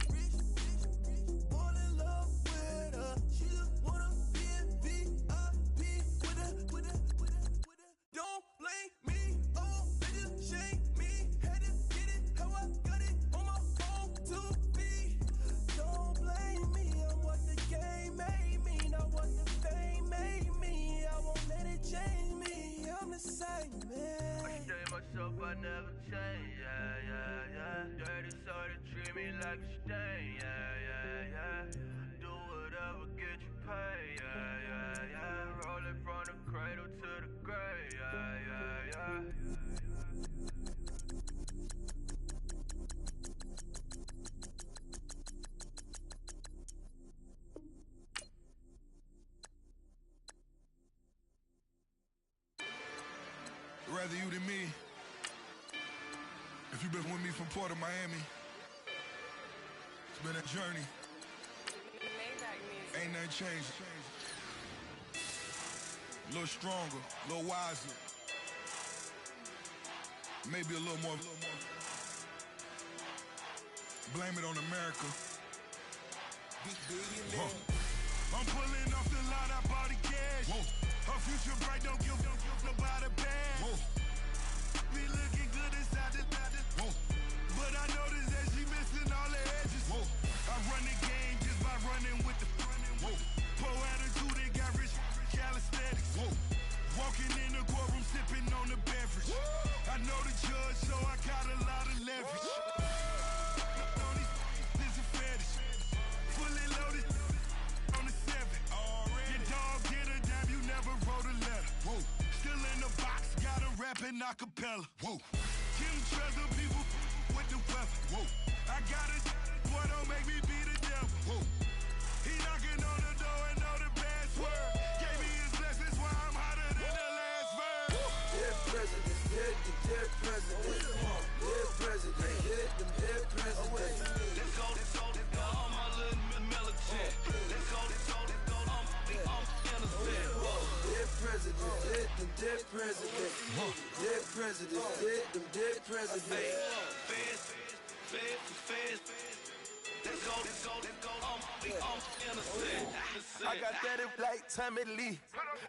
Fall in love with her. She just wanna be a VIP with her. Don't blame me, oh, niggas shame me. Had to get it how I got it on my own 2 feet. Don't blame me, I'm what the game made me, not what the fame made me. I won't let it change me, I'm the same man. I stay myself, I never change, yeah. Dirty soul to treat me like a stain, yeah. Do whatever, get you paid, yeah. Rolling from the cradle to the grave, yeah. Rather you than me. If you've been with me from Port of Miami, it's been a journey. Ain't nothing changed. A little stronger, a little wiser. Maybe a little more. Blame it on America. I'm pulling off the lot, I bought the cash. Whoa. Her future bright, don't give nobody bad. Whoa. Be looking good inside the whoa. But I noticed that she missing all the edges. Whoa. I run the game just by running with the whoa. Poor attitude, they got rich calisthenics. Whoa. Walking in the courtroom, sipping on the beverage. Whoa. I know the judge, so I got a lot of leverage. On these, this a fetish. Fully loaded on the 7. Your dog get a dime, you never wrote a letter. Whoa. Still in the box, got a rapping acapella. Whoa. Kim Treasure, people with the weapon. Whoa. I got it, boy, don't make me be the devil. Whoa. He knocking on the door and know the password. Gave me his blessings while I'm hotter than the last verse. Dead president, dead president. Dead president, dead president. Let's go, all my little militant. Let's go, I'm innocent. Dead president, dead president. Dead president, dead president. Feds. Let's go, I'm innocent. I got that like Tommy Lee.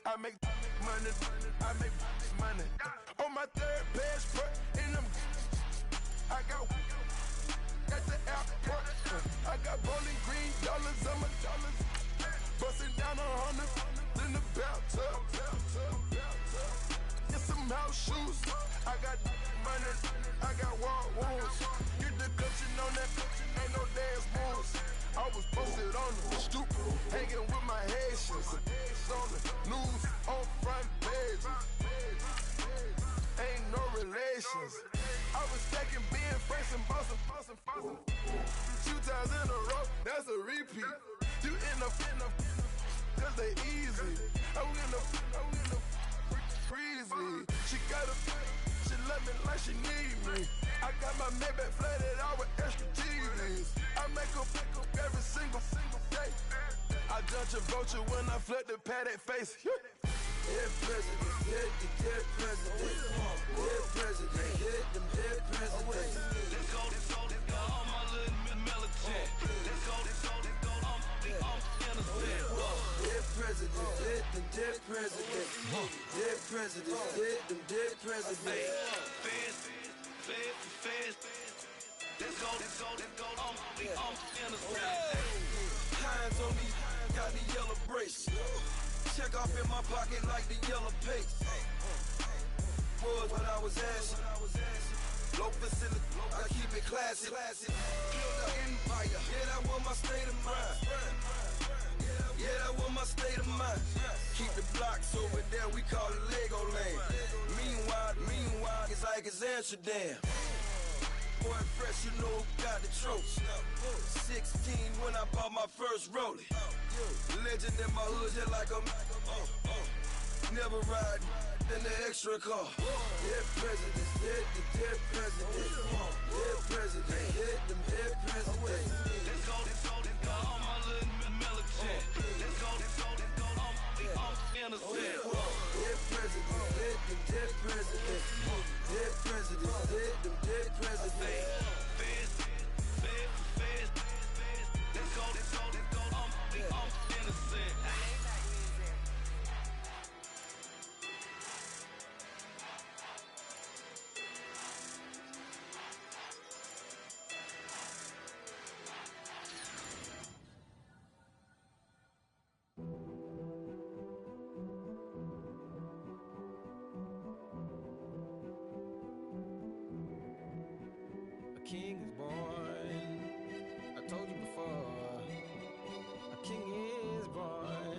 I make money. On my third passport, and I got at the airport. I got bowling green dollars on my dollars. Busting down 100 in the bathtub. Get some house shoes. I got money. I got war wounds. Get the clutching on that. Ain't no dance moves. I was posted on the stoop, hanging with my Haitians. On the news, on front pages. Ain't no relations. I was stacking being Franks and Boston. 2 times in a row, that's a repeat. You end up, cause they easy. I'm in the freezy. She love me like she need me. I got my Maybach flooded out with extra TVs. I make up every single day. I judge a vulture when I flood the Paddock face. Dead president, dead president. Dead president, dead president. Let's go, all my little militant. Let's go, I'm innocent. Dead president, dead president. Dead president, dead president. Feds. Let's go, I'm innocent. Hands on me, got the yellow brace. Check off in my pocket like the yellow paste. Was what I was asking. Low facility, I keep it classy. Build an empire, yeah, that was my state of mind. Yeah, that was my state of mind. Keep the blocks over there, we call it Lego. was Amsterdam. Boy, fresh, you know who got the trophy. 16 when I bought my first rollie. Legend in my hood, just like I'm. Never ride in the extra car. Dead presidents, dead presidents. Dead president, dead presidents. Let's go, all my little militant. Let's go, all innocent. Dead presidents, dead presidents. Dead presidents, dead presidents. Let's go, all innocent. A king is born. I told you before. A king is born.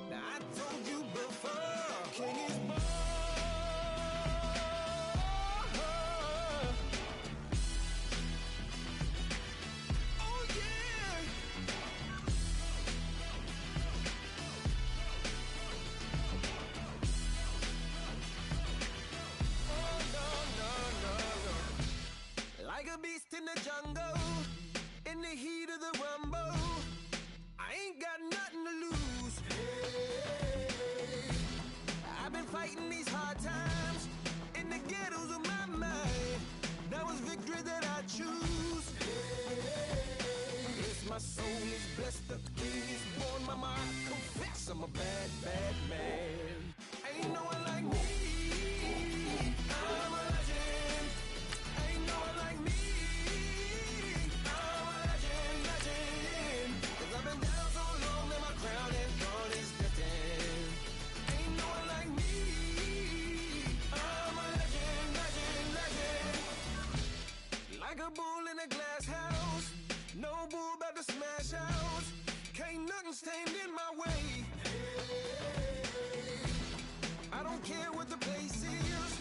Now I told you before. A king is born. Oh yeah. Oh no. Like a beast in the jungle, in the heat of the rumble, I ain't got nothing to lose. Hey, I've been fighting these hard times in the ghettos of my mind. Now it's victory that I choose. Yes, my soul is blessed, the king is born. Mama, I confess I'm a bad, bad man. Ain't no one like me. I'm a legend. Ain't no one like me. I'm a legend, legend. 'Cause I've been down so long that my crown and throne is destined. Ain't no one like me. I'm a legend, legend, legend. Like a bull in a glass house. No bull about to smash out. Can't nothing stand in my way. I don't care what the place is.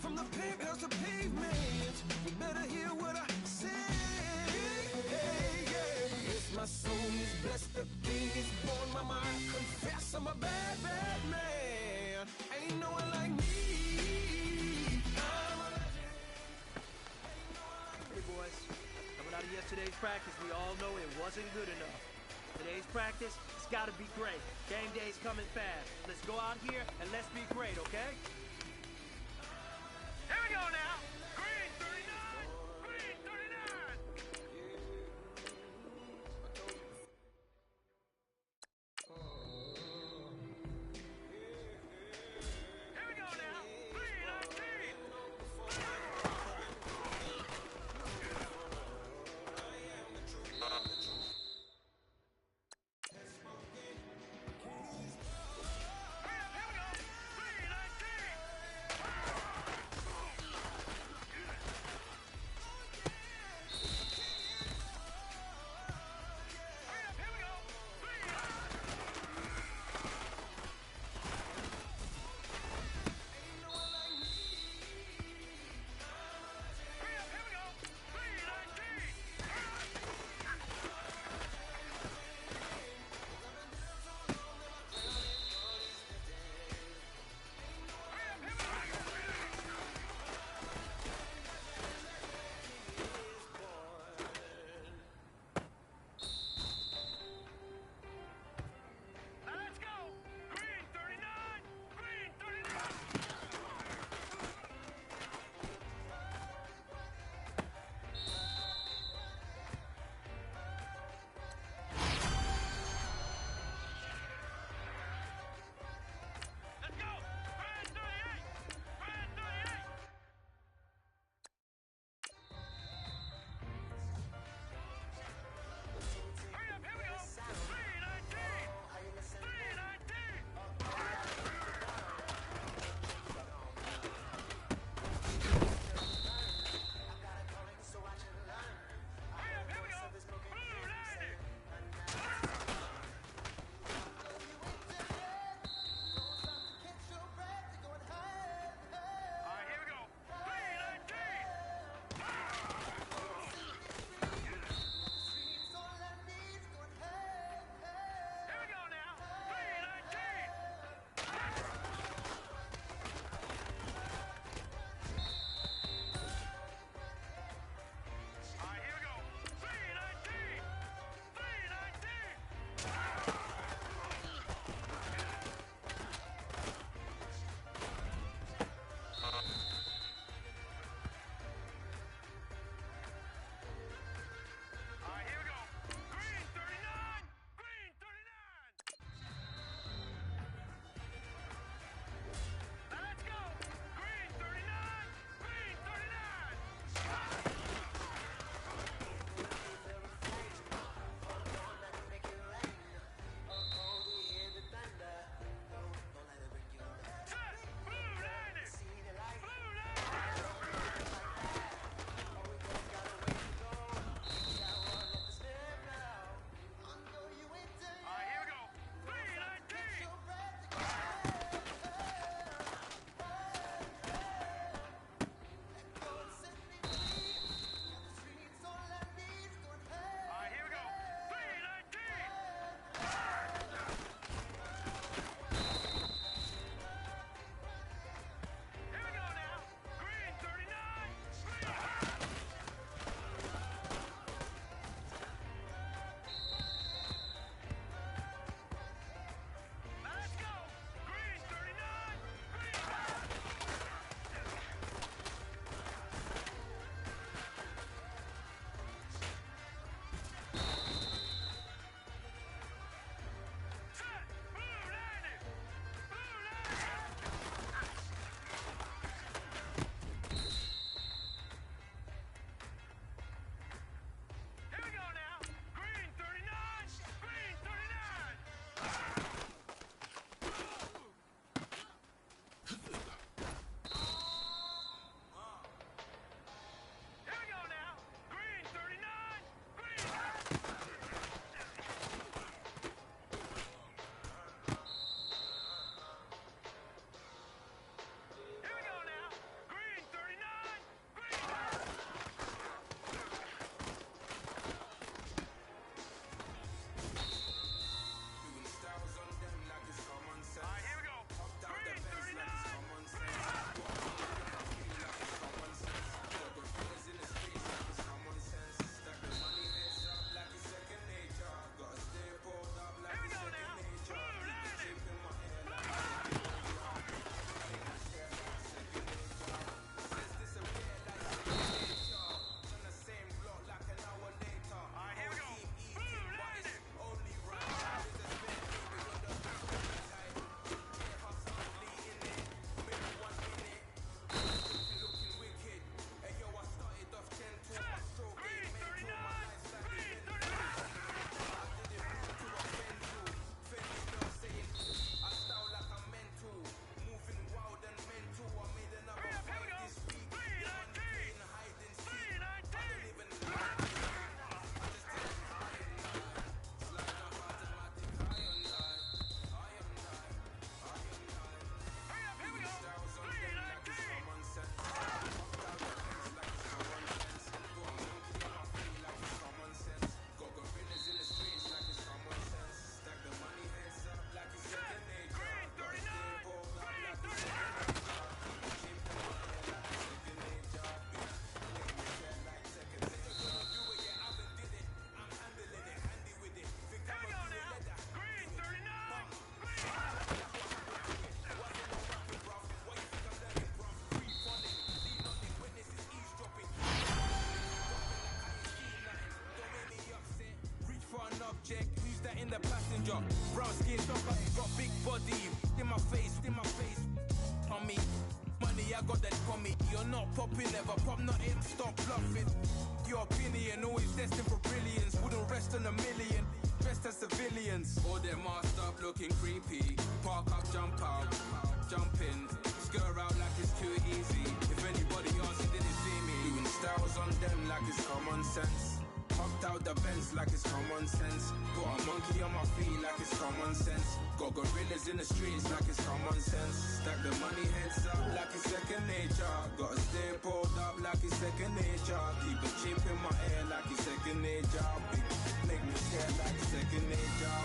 From the penthouse to pavement, you better hear what I say. Hey, yeah. Yes, my soul is blessed, the king is born. Mama, I confess I'm a bad, bad man. Ain't no one like me. I'm a legend. Hey boys, coming out of yesterday's practice, we all know it wasn't good enough. Today's practice, it's gotta be great. Game day's coming fast. Let's go out here and let's be great, okay? Here we go now. Green 39. Green 39. Here we go now. Green 19. Here we go. Green 19. Yo, brown skin, got big body. In my face, on me. Money, I got that for me. You're not popping, never pop, nothing, stop bluffing. Your opinion, always destined for brilliance. Wouldn't rest on a million, dressed as civilians. All them masked up, looking creepy. Park up, jump out, jump in. Skirt out like it's too easy. If anybody else didn't see me, doing styles on them like it's common sense. Hopped out the Benz like it's common sense. Put a monkey on my feet like it's common sense. Got gorillas in the streets like it's common sense. Stack the money heads up like it's second nature. Gotta stay pulled up like it's second nature. Keep a chip in my ear like it's second nature. Big make me scared like second nature.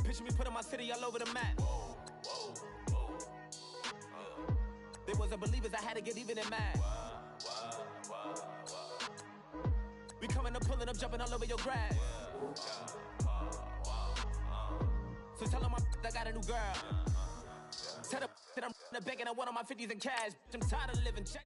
Picture me putting my city all over the map. They wasn't believers, I had to get even and mad. We coming up, pulling up, jumping all over your grass. So tell them I got a new girl. Tell them that I'm begging, I want on my 50s in cash. I'm tired of living check.